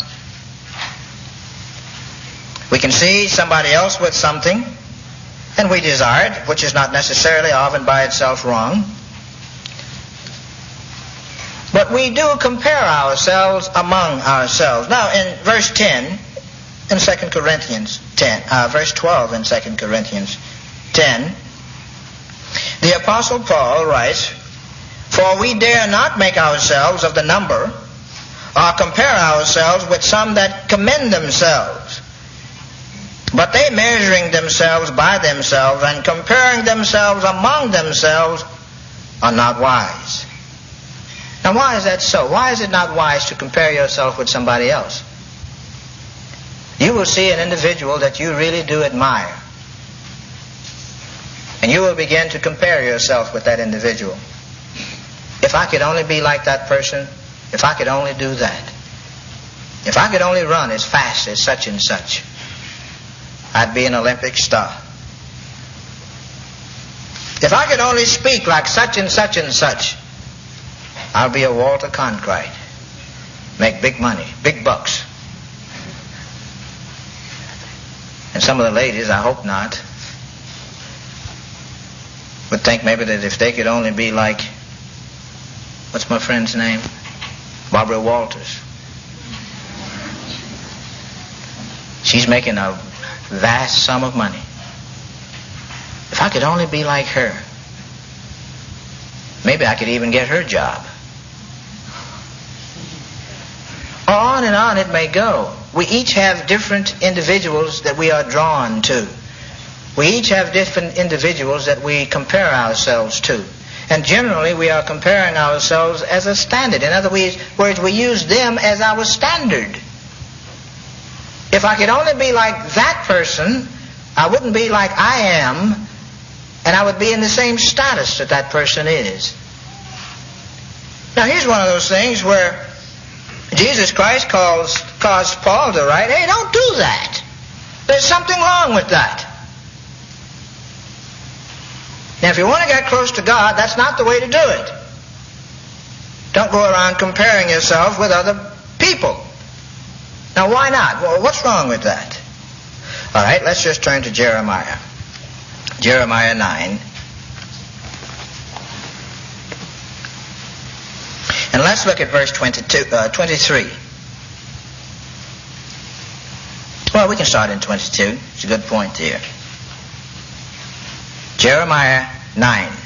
We can see somebody else with something, and we desire it, which is not necessarily often by itself wrong. But we do compare ourselves among ourselves. Now, in verse 10, in 2 Corinthians 10, verse 12 in 2 Corinthians 10, the Apostle Paul writes, "For we dare not make ourselves of the number, or compare ourselves with some that commend themselves. But they, measuring themselves by themselves and comparing themselves among themselves, are not wise." Now, why is that so? Why is it not wise to compare yourself with somebody else? You will see an individual that you really do admire, and you will begin to compare yourself with that individual. If I could only be like that person, if I could only do that, if I could only run as fast as such and such, I'd be an Olympic star. If I could only speak like such and such and such, I'll be a Walter Cronkite. Make big money, big bucks. And some of the ladies, I hope not, would think maybe that if they could only be like, what's my friend's name? Barbara Walters. She's making a vast sum of money. If I could only be like her, maybe I could even get her job. On and on it may go. We each have different individuals that we are drawn to. We each have different individuals that we compare ourselves to. And generally we are comparing ourselves as a standard. In other words, we use them as our standard. If I could only be like that person, I wouldn't be like I am, and I would be in the same status that that person is. Now here's one of those things where Jesus Christ caused Paul to write, "Hey, don't do that. There's something wrong with that." Now if you want to get close to God, that's not the way to do it. Don't go around comparing yourself with other people. Now why not? Well, what's wrong with that? All right, let's just turn to Jeremiah. Jeremiah 9. And let's look at verse 23. Well, we can start in 22. It's a good point here. Jeremiah 9.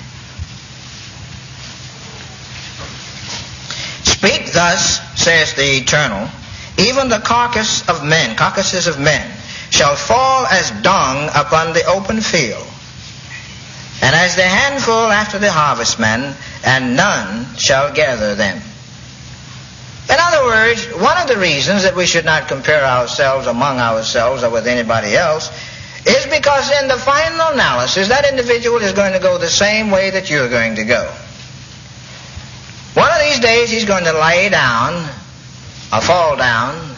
"Speak thus, says the Eternal, even the carcasses of men, shall fall as dung upon the open field, and as the handful after the harvestman, and none shall gather them." In other words, one of the reasons that we should not compare ourselves among ourselves or with anybody else is because in the final analysis, that individual is going to go the same way that you're going to go. One of these days he's going to lay down or fall down.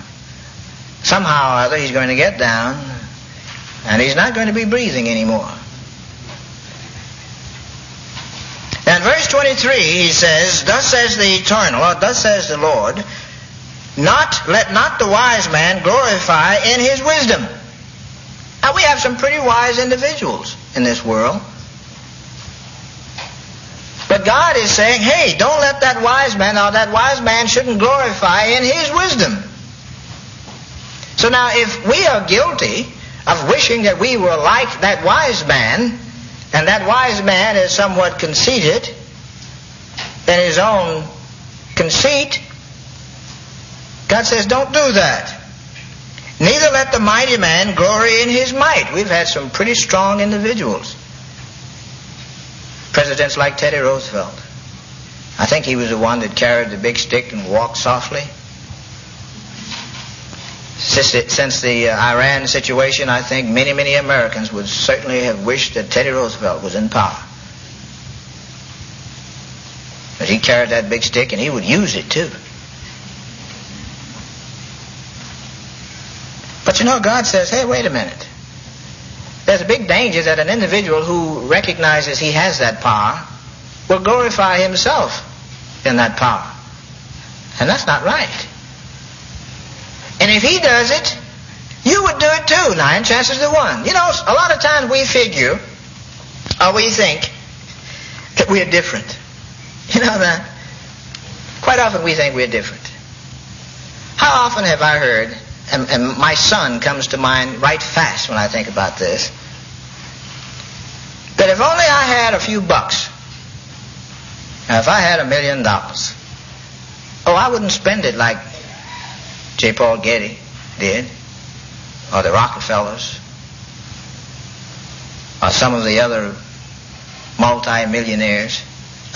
Somehow or other he's going to get down, and he's not going to be breathing anymore. And verse 23, he says, "Thus says the Eternal," or thus says the Lord, let not the wise man glorify in his wisdom." Now we have some pretty wise individuals in this world. But God is saying, hey, don't let that wise man, or that wise man shouldn't glorify in his wisdom. So now if we are guilty of wishing that we were like that wise man, and that wise man is somewhat conceited in his own conceit, God says, don't do that. "Neither let the mighty man glory in his might." We've had some pretty strong individuals. Presidents like Teddy Roosevelt. I think he was the one that carried the big stick and walked softly. Since the Iran situation, I think many, many Americans would certainly have wished that Teddy Roosevelt was in power. But he carried that big stick, and he would use it too. But you know, God says, hey, wait a minute. There's a big danger that an individual who recognizes he has that power will glorify himself in that power. And that's not right. And if he does it, you would do it too, 9 chances to 1. You know, a lot of times we figure, or we think, that we're different. You know that? Quite often we think we're different. How often have I heard, and my son comes to mind right fast when I think about this, that if only I had a few bucks, now if I had $1 million, I wouldn't spend it like J. Paul Getty did, or the Rockefellers, or some of the other multi-millionaires.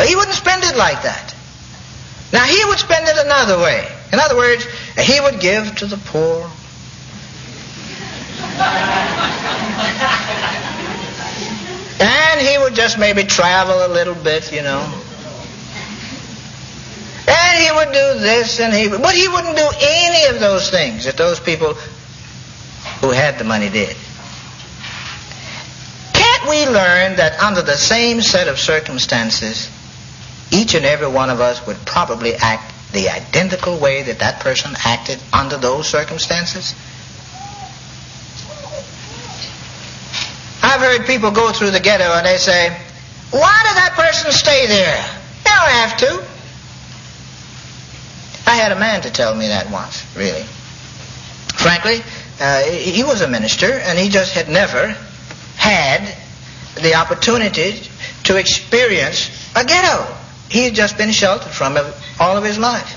He wouldn't spend it like that. Now he would spend it another way. In other words, he would give to the poor. And he would just maybe travel a little bit, you know. And he would do this, but he wouldn't do any of those things that those people who had the money did. Can't we learn that under the same set of circumstances, each and every one of us would probably act the identical way that that person acted under those circumstances? I've heard people go through the ghetto and they say, why did that person stay there? They don't have to. I had a man to tell me that once, really. Frankly, he was a minister and he just had never had the opportunity to experience a ghetto. He had just been sheltered from it all of his life.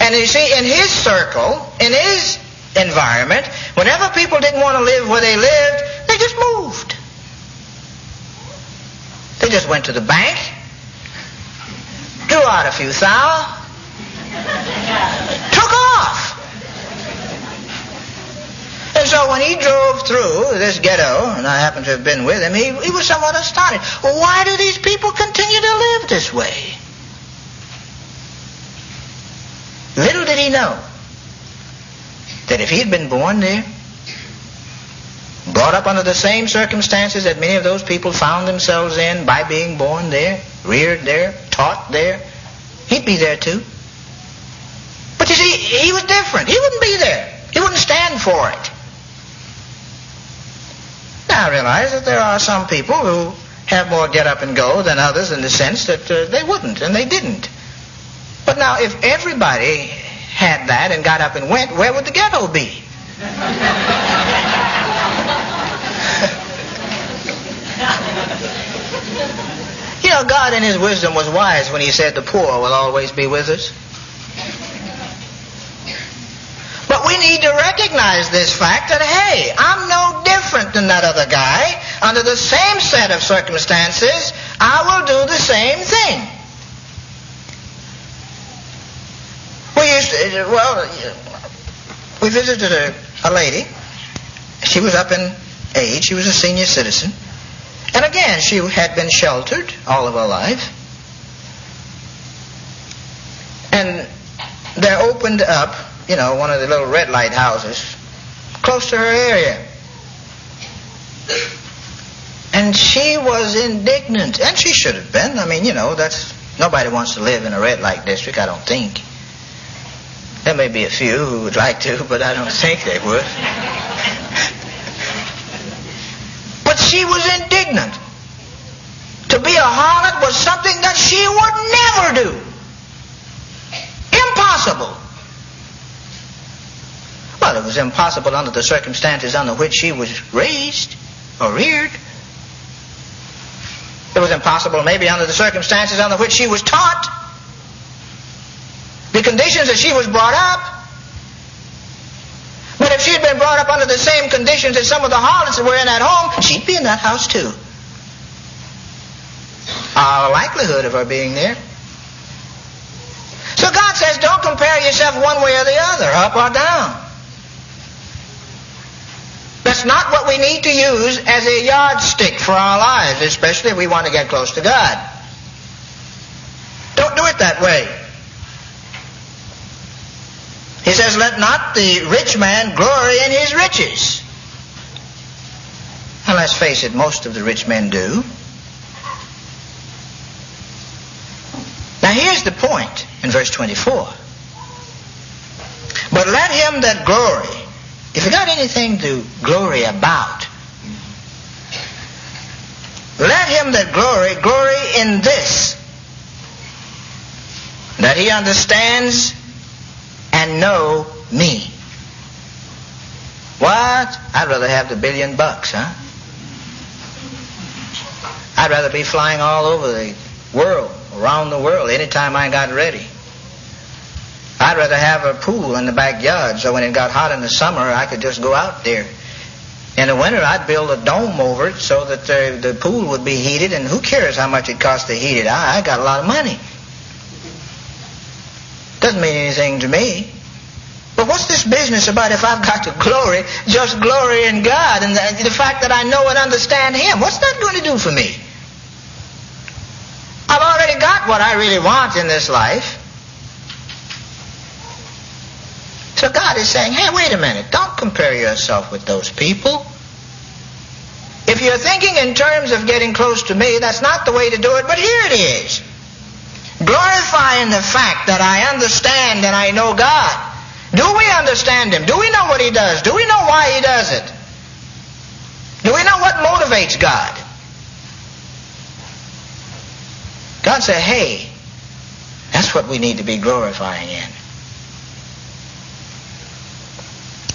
And you see, in his circle, in his environment, whenever people didn't want to live where they lived, they just moved. They just went to the bank, drew out a few thou, took off. And so when he drove through this ghetto, and I happened to have been with him, he was somewhat astonished. Well, why do these people continue to live this way? Little did he know that if he had been born there, brought up under the same circumstances that many of those people found themselves in by being born there, reared there, taught there, he'd be there too. But you see, he was different. He wouldn't be there. He wouldn't stand for it. Now I realize that there are some people who have more get up and go than others in the sense that they wouldn't and they didn't. But now if everybody had that and got up and went, where would the ghetto be? You know, God in his wisdom was wise when he said the poor will always be with us. But we need to recognize this fact that, hey, I'm no different than that other guy. Under the same set of circumstances, I will do the same thing. We visited a lady. She was up in age. She was a senior citizen. And again, she had been sheltered all of her life. And there opened up, one of the little red light houses close to her area. And she was indignant. And she should have been. Nobody wants to live in a red light district, I don't think. There may be a few who would like to, but I don't think they would. But she was indignant. To be a harlot was something that she would never do. Impossible. Well, it was impossible under the circumstances under which she was raised or reared. It was impossible maybe under the circumstances under which she was taught. The conditions that she was brought up. But if she had been brought up under the same conditions as some of the harlots that were in that home, she'd be in that house too. A likelihood of her being there. So God says, don't compare yourself one way or the other, up or down. That's not what we need to use as a yardstick for our lives, especially if we want to get close to God. Don't do it that way. He says, let not the rich man glory in his riches. And let's face it, most of the rich men do. Now here's the point in verse 24. But let him that glory, if you got anything to glory about, let him that glory in this, that he understands and know me. What? I'd rather have the $1 billion, huh? I'd rather be flying all over the world, around the world, anytime I got ready. I'd rather have a pool in the backyard so when it got hot in the summer I could just go out there. In the winter I'd build a dome over it so that the pool would be heated, and who cares how much it costs to heat it? I got a lot of money. Doesn't mean anything to me. But what's this business about if I've got to glory, just glory in God and the fact that I know and understand Him? What's that going to do for me? I've already got what I really want in this life. So God is saying, hey, wait a minute. Don't compare yourself with those people. If you're thinking in terms of getting close to me, that's not the way to do it, but here it is. Glorifying the fact that I understand and I know God. Do we understand Him? Do we know what He does? Do we know why He does it? Do we know what motivates God? God said, hey, that's what we need to be glorifying in.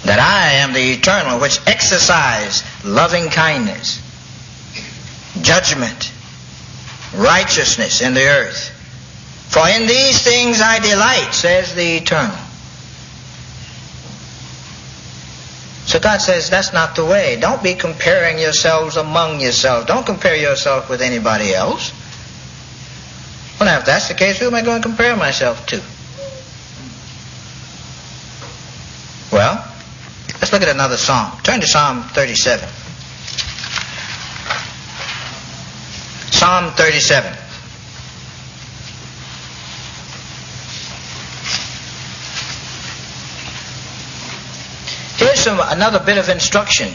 That I am the eternal which exercise loving kindness, judgment, righteousness in the earth. For in these things I delight, says the eternal. So God says that's not the way. Don't be comparing yourselves among yourselves. Don't compare yourself with anybody else. Well, now if that's the case, who am I going to compare myself to? Well, let's look at another psalm. Turn to Psalm 37. Psalm 37. Here's another bit of instruction.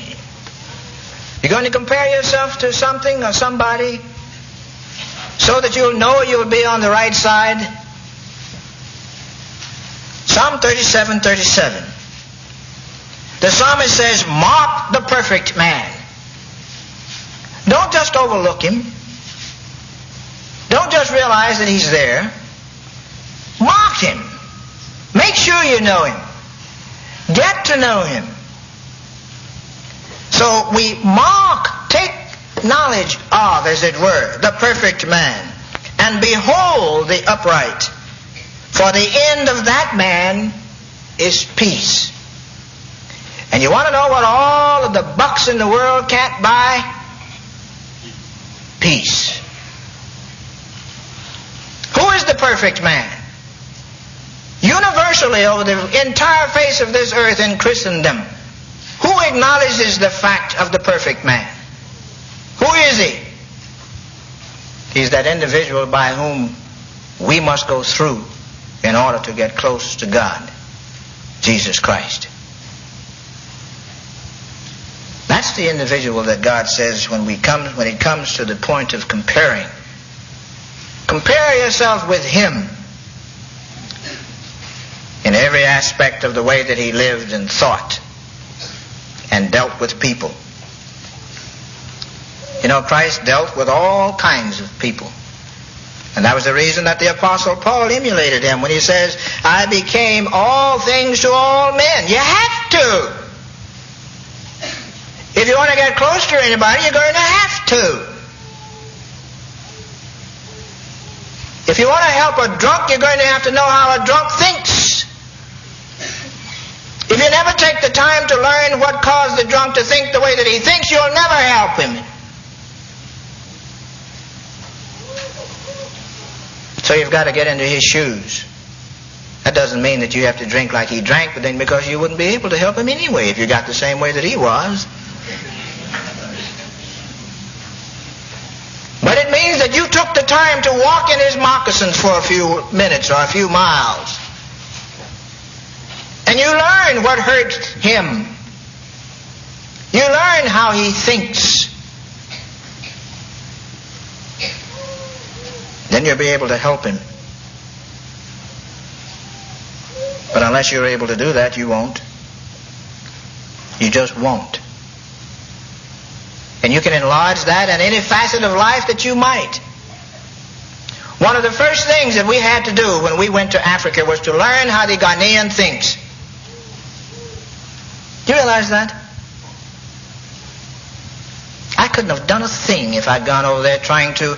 You're going to compare yourself to something or somebody so that you'll know you'll be on the right side. Psalm 37:37. The psalmist says, mark the perfect man. Don't just overlook him. Don't just realize that he's there. Mark him. Make sure you know him. Get to know him. So we mark, take knowledge of, as it were, the perfect man, and behold the upright. For the end of that man is peace. And you want to know what all of the bucks in the world can't buy? Peace. Who is the perfect man? Universally over the entire face of this earth in Christendom, who acknowledges the fact of the perfect man? Who is he? He's that individual by whom we must go through in order to get close to God, Jesus Christ. That's the individual that God says when it comes to the point of comparing. Compare yourself with Him in every aspect of the way that He lived and thought and dealt with people. You know, Christ dealt with all kinds of people. And that was the reason that the Apostle Paul emulated Him when he says, I became all things to all men. You have to. If you want to get close to anybody, you're going to have to. If you want to help a drunk, you're going to have to know how a drunk thinks. If you never take the time to learn what caused the drunk to think the way that he thinks, you'll never help him. So you've got to get into his shoes. That doesn't mean that you have to drink like he drank, but then because you wouldn't be able to help him anyway if you got the same way that he was. But it means that you took the time to walk in his moccasins for a few minutes or a few miles. And and you learn what hurt him. You learn how he thinks. Then you'll be able to help him. But unless you're able to do that, you won't. You just won't. And you can enlarge that in any facet of life that you might. One of the first things that we had to do when we went to Africa was to learn how the Ghanaian thinks. Do you realize that? I couldn't have done a thing if I'd gone over there trying to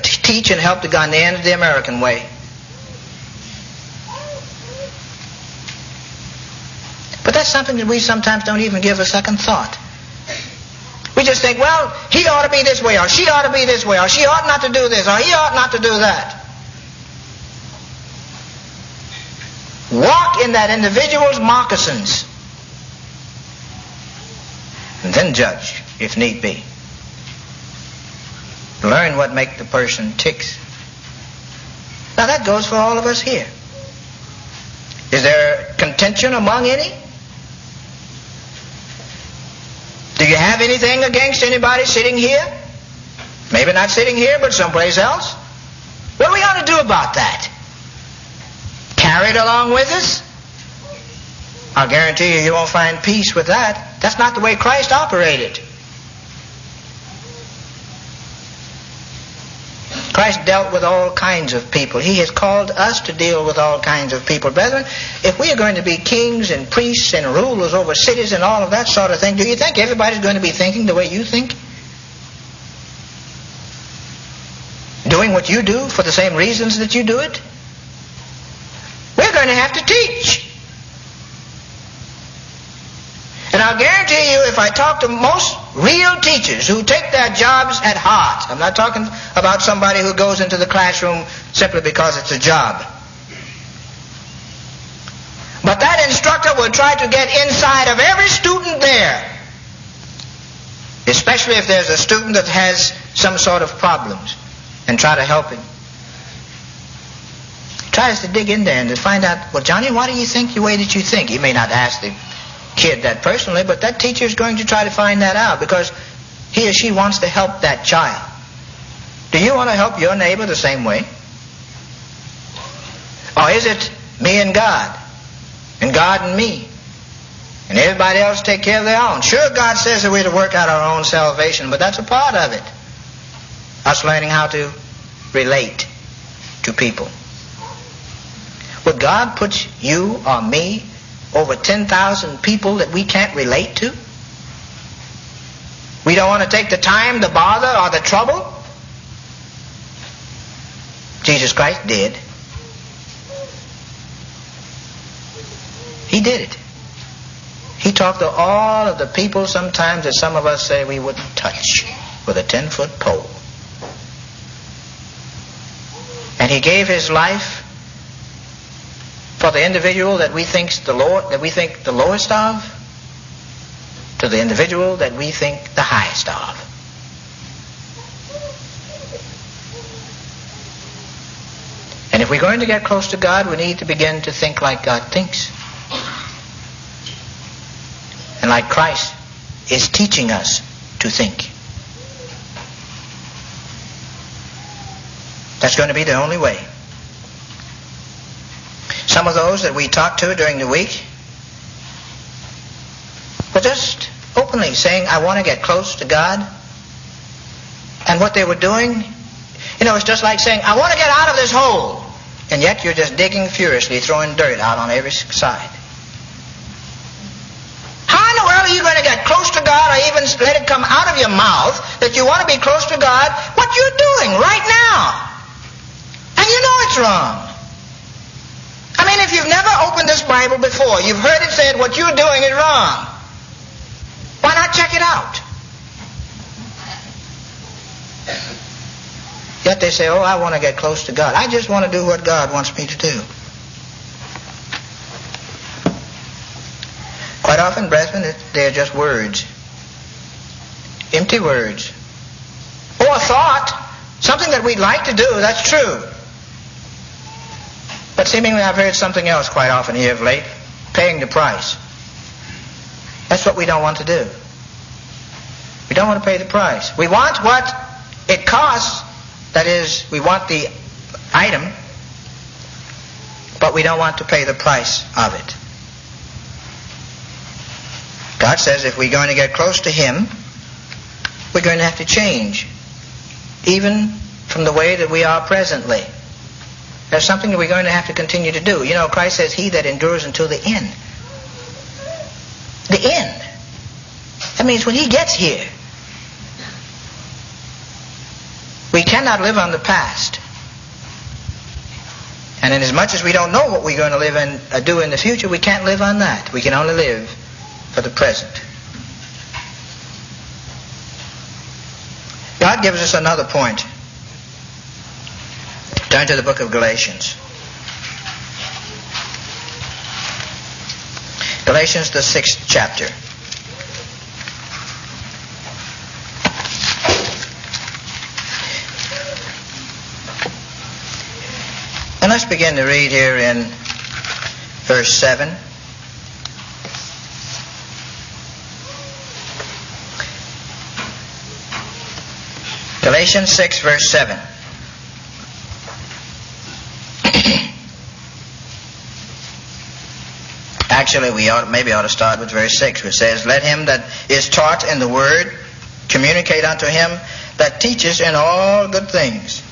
teach and help the Ghanaians the American way. But that's something that we sometimes don't even give a second thought. We just think, well, he ought to be this way, or she ought to be this way, or she ought not to do this, or he ought not to do that. Walk in that individual's moccasins, and then judge, if need be. Learn what makes the person tick. Now that goes for all of us here. Is there contention among any? Do you have anything against anybody sitting here? Maybe not sitting here, but someplace else. What are we going to do about that? Carry it along with us? I'll guarantee you, you won't find peace with that. That's not the way Christ operated. Christ dealt with all kinds of people. He has called us to deal with all kinds of people. Brethren, if we are going to be kings and priests and rulers over cities and all of that sort of thing, do you think everybody's going to be thinking the way you think? Doing what you do for the same reasons that you do it? We're going to have to teach. And I'll guarantee you, if I talk to most real teachers who take their jobs at heart, I'm not talking about somebody who goes into the classroom simply because it's a job. But that instructor will try to get inside of every student there, especially if there's a student that has some sort of problems, and try to help him. Tries to dig in there and to find out, well, Johnny, why do you think the way that you think? He may not ask the kid that personally, but that teacher is going to try to find that out because he or she wants to help that child. Do you want to help your neighbor the same way? Or is it me and God and me, and everybody else take care of their own? Sure, God says that we're to work out our own salvation, but that's a part of it. Us learning how to relate to people. Would God put you or me over 10,000 people that we can't relate to? We don't want to take the time, the bother, or the trouble? Jesus Christ did. He did it. He talked to all of the people sometimes that some of us say we wouldn't touch with a 10-foot pole. And he gave his life for the individual that we think the lowest of, to the individual that we think the highest of. And if we're going to get close to God, we need to begin to think like God thinks. And like Christ is teaching us to think. That's going to be the only way. Some of those that we talked to during the week were just openly saying, I want to get close to God. And what they were doing, it's just like saying, I want to get out of this hole. And yet you're just digging furiously, throwing dirt out on every side. How in the world are you going to get close to God, or even let it come out of your mouth that you want to be close to God, what you're doing right now? And you know it's wrong. I mean, if you've never opened this Bible before, you've heard it said what you're doing is wrong. Why not check it out? Yet they say, oh, I want to get close to God. I just want to do what God wants me to do. Quite often, brethren, they're just words. Empty words. Or a thought. Something that we'd like to do, that's true. But seemingly I've heard something else quite often here of late. paying the price. That's what we don't want to do. We don't want to pay the price. We want what it costs. That is, we want the item, but we don't want to pay the price of it. God says if we're going to get close to Him, we're going to have to change, even from the way that we are presently. There's something that we're going to have to continue to do. You know, Christ says, he that endures until the end. The end. That means when He gets here. We cannot live on the past. And inasmuch as we don't know what we're going to live and do in the future, we can't live on that. We can only live for the present. God gives us another point. Turn to the book of Galatians. Galatians, the 6th chapter. And let's begin to read here in verse 7. Galatians 6, verse 7. Actually, we maybe ought to start with verse 6, which says, let him that is taught in the word communicate unto him that teaches in all good things.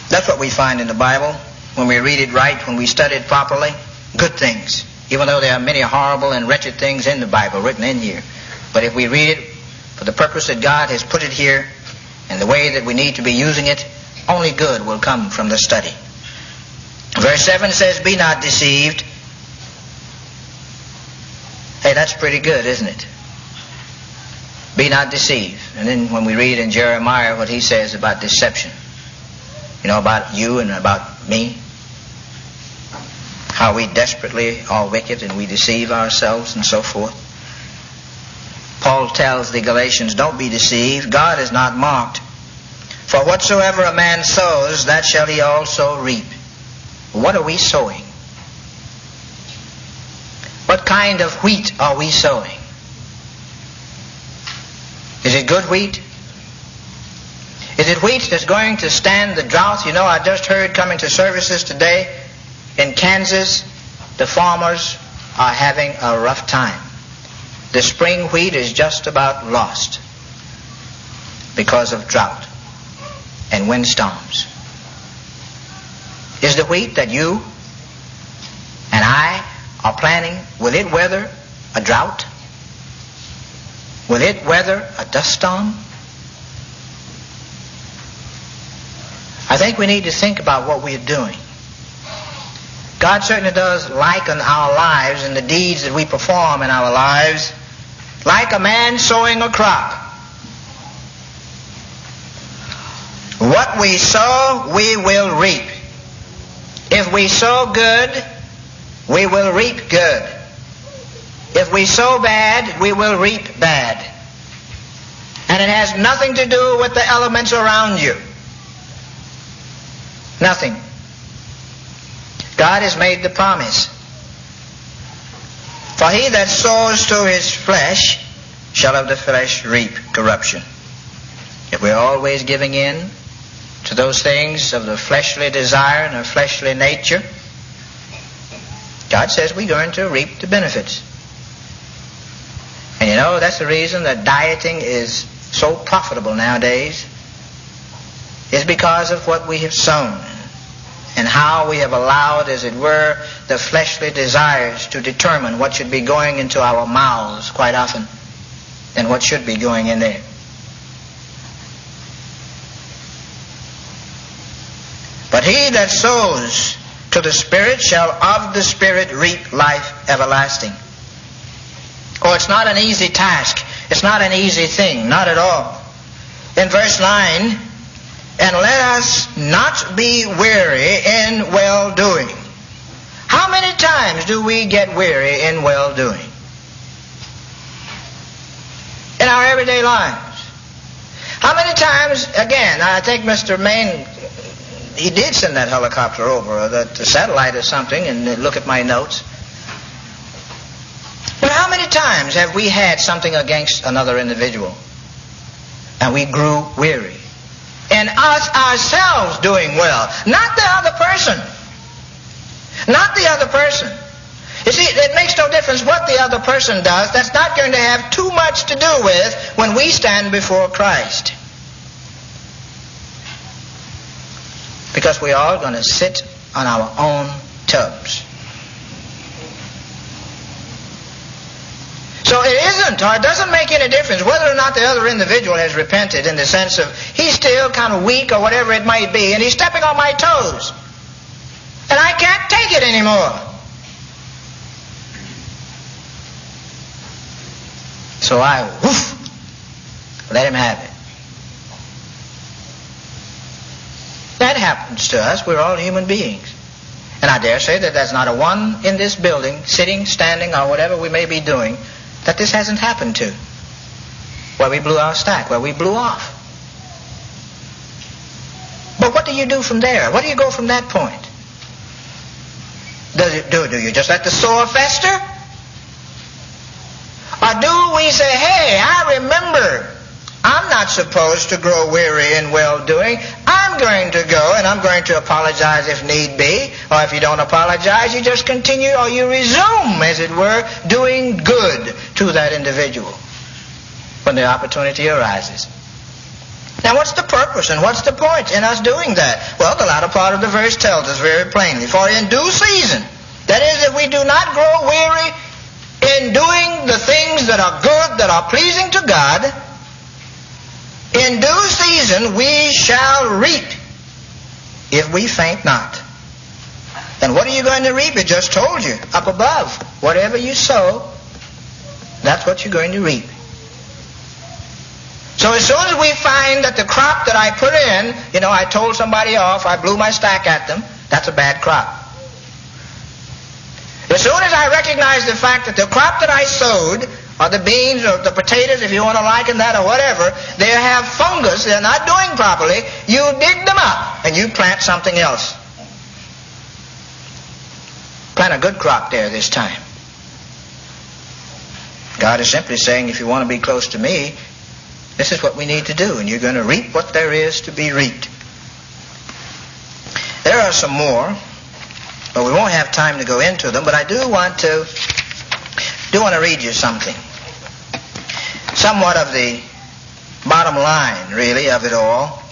That's what we find in the Bible when we read it right, when we study it properly. Good things. Even though there are many horrible and wretched things in the Bible written in here. But if we read it for the purpose that God has put it here and the way that we need to be using it, only good will come from the study. Verse 7 says, be not deceived. Hey, that's pretty good, isn't it? Be not deceived. And then when we read in Jeremiah what he says about deception, you know, about you and about me, how we desperately are wicked and we deceive ourselves and so forth. Paul tells the Galatians, don't be deceived. God is not mocked. For whatsoever a man sows, that shall he also reap. What are we sowing? What kind of wheat are we sowing? Is it good wheat? Is it wheat that's going to stand the drought? You know, I just heard coming to services today in Kansas, the farmers are having a rough time. The spring wheat is just about lost because of drought and windstorms. Is the wheat that you and I are planting, will it weather a drought? Will it weather a dust storm? I think we need to think about what we are doing. God certainly does liken our lives and the deeds that we perform in our lives like a man sowing a crop. What we sow, we will reap. If we sow good, we will reap good. If we sow bad, we will reap bad. And it has nothing to do with the elements around you. Nothing. God has made the promise. For he that sows to his flesh shall of the flesh reap corruption. If we're always giving in to those things of the fleshly desire and the fleshly nature, God says we're going to reap the benefits. And you know, that's the reason that dieting is so profitable nowadays. It's because of what we have sown and how we have allowed, as it were, the fleshly desires to determine what should be going into our mouths quite often than what should be going in there. But he that sows to the Spirit shall of the Spirit reap life everlasting. Oh, it's not an easy task. It's not an easy thing. Not at all. In verse 9, and let us not be weary in well-doing. How many times do we get weary in well-doing? In our everyday lives. How many times, again, I think Mr. Maine, he did send that helicopter over, or that satellite or something, and look at my notes. times have we had something against another individual and we grew weary? And us ourselves doing well, not the other person. Not the other person. You see, it makes no difference what the other person does. That's not going to have too much to do with when we stand before Christ. Because we are going to sit on our own tubs. So it isn't, or it doesn't make any difference whether or not the other individual has repented, in the sense of he's still kind of weak or whatever it might be, and he's stepping on my toes. And I can't take it anymore. So I, let him have it. That happens to us. We're all human beings. And I dare say that there's not a one in this building, sitting, standing, or whatever we may be doing, that this hasn't happened to. Where we blew our stack, where we blew off. But what do you do from there? What do you go from that point? Do you just let the sore fester? Or do we say, hey, I remember, I'm not supposed to grow weary in well-doing. I'm going to go and I'm going to apologize if need be. Or if you don't apologize, you just continue, or you resume, as it were, doing good to that individual when the opportunity arises. Now, what's the purpose and what's the point in us doing that? Well, the latter part of the verse tells us very plainly. For in due season, that is, if we do not grow weary in doing the things that are good, that are pleasing to God, in due season we shall reap if we faint not. And what are you going to reap? It just told you up above. Whatever you sow, that's what you're going to reap. So as soon as we find that the crop that I put in, I told somebody off, I blew my stack at them, that's a bad crop. As soon as I recognize the fact that the crop that I sowed, or the beans or the potatoes, if you want to liken that or whatever, they have fungus, they're not doing properly, you dig them up and you plant something else. Plant a good crop there this time. God is simply saying, if you want to be close to me, this is what we need to do, and you're going to reap what there is to be reaped. There are some more, but we won't have time to go into them, but I do want to read you something. Somewhat of the bottom line, really, of it all.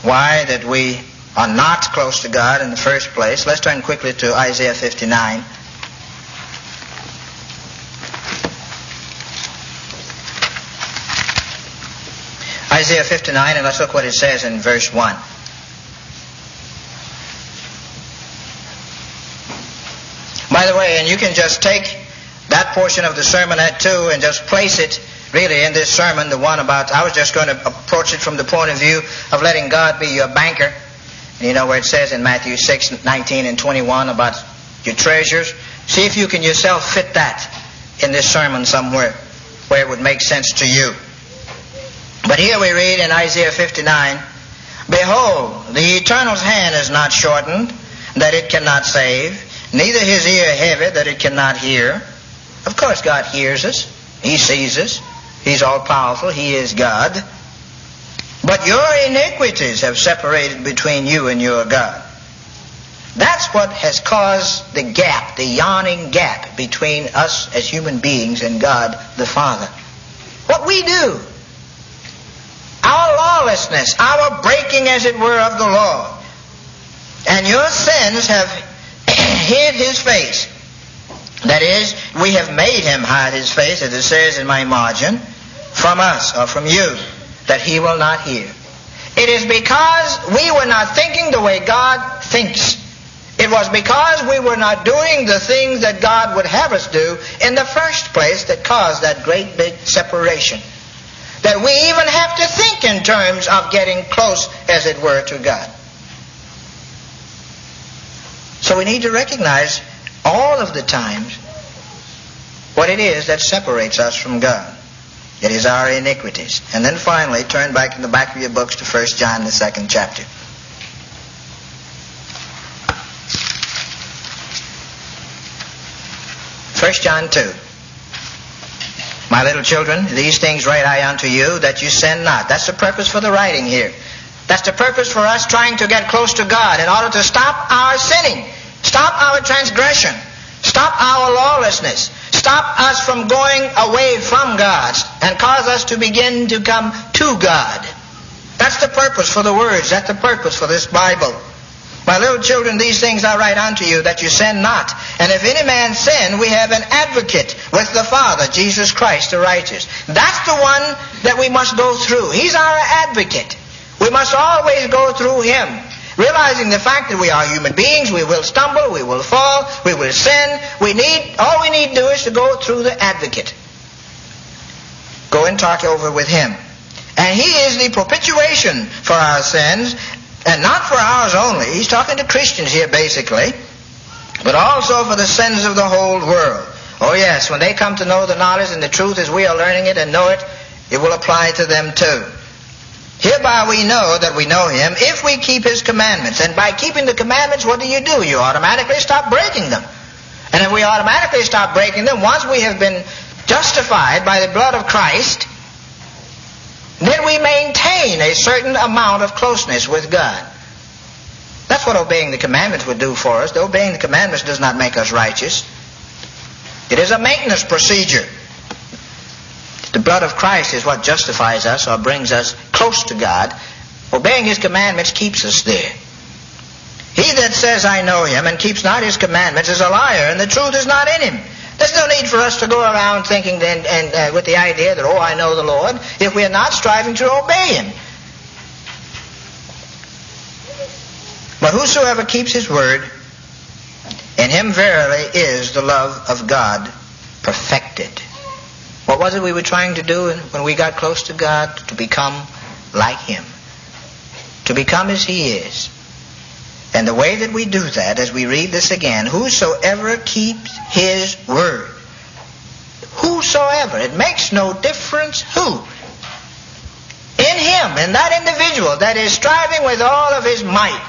Why that we are not close to God in the first place. Let's turn quickly to Isaiah 59. Isaiah 59, and let's look what it says in verse 1. By the way, and you can just take that portion of the sermonette too and just place it really in this sermon, the one about, I was just going to approach it from the point of view of letting God be your banker. And where it says in Matthew 6, 19 and 21 about your treasures. See if you can yourself fit that in this sermon somewhere where it would make sense to you. But here we read in Isaiah 59, Behold, the Eternal's hand is not shortened, that it cannot save, neither his ear heavy, that it cannot hear. Of course God hears us. He sees us. He's all-powerful. He is God. But your iniquities have separated between you and your God. That's what has caused the gap, the yawning gap between us as human beings and God the Father. What we do, our lawlessness, our breaking, as it were, of the law, and your sins have hid his face. That is, we have made him hide his face, as it says in my margin, from us or from you, that he will not hear. It is because we were not thinking the way God thinks. It was because we were not doing the things that God would have us do in the first place that caused that great big separation. That we even have to think in terms of getting close, as it were, to God. So we need to recognize all of the times what it is that separates us from God. It is our iniquities. And then finally, turn back in the back of your books to 1 John, the 2nd chapter. 1 John 2. My little children, these things write I unto you, that you sin not. That's the purpose for the writing here. That's the purpose for us trying to get close to God in order to stop our sinning, stop our transgression, stop our lawlessness, stop us from going away from God, and cause us to begin to come to God. That's the purpose for the words. That's the purpose for this Bible. My little children, these things I write unto you, that you sin not. And if any man sin, we have an advocate with the Father, Jesus Christ the righteous. That's the one that we must go through. He's our advocate. We must always go through Him, realizing the fact that we are human beings. We will stumble, we will fall, we will sin. All we need to do is to go through the advocate. Go and talk over with Him. And He is the propitiation for our sins, and not for ours only. He's talking to Christians here basically, but also for the sins of the whole world. Oh yes, when they come to know the knowledge and the truth as we are learning it and know it, it will apply to them too. Hereby we know that we know Him if we keep His commandments. And by keeping the commandments, what do? You automatically stop breaking them. And if we automatically stop breaking them, once we have been justified by the blood of Christ, then we maintain a certain amount of closeness with God. That's what obeying the commandments would do for us. Obeying the commandments does not make us righteous. It is a maintenance procedure. The blood of Christ is what justifies us or brings us close to God. Obeying His commandments keeps us there. He that says, I know Him, and keeps not His commandments is a liar, and the truth is not in him. There's no need for us to go around thinking and with the idea that, I know the Lord, if we are not striving to obey Him. But whosoever keeps His word, in him verily is the love of God perfected. What was it we were trying to do when we got close to God? To become like Him. To become as He is. And the way that we do that, as we read this again, whosoever keeps His word. Whosoever. It makes no difference who. In him, in that individual that is striving with all of his might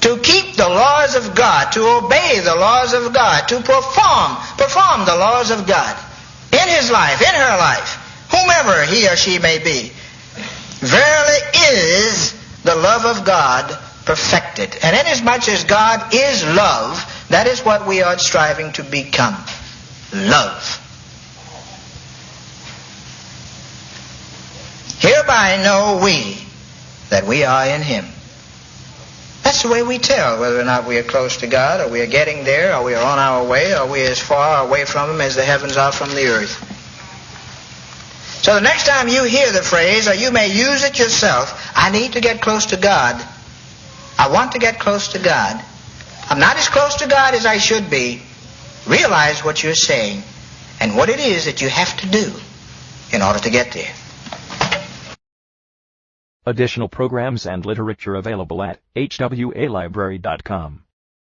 to keep the laws of God, to obey the laws of God, to perform the laws of God in his life, in her life, whomever he or she may be, verily is the love of God perfected. And inasmuch as God is love, that is what we are striving to become. Love. Hereby know we that we are in Him. That's the way we tell whether or not we are close to God, or we are getting there, or we are on our way, or we are as far away from Him as the heavens are from the earth. So the next time you hear the phrase, or you may use it yourself, I need to get close to God. I want to get close to God. I'm not as close to God as I should be. Realize what you're saying and what it is that you have to do in order to get there. Additional programs and literature available at hwalibrary.com.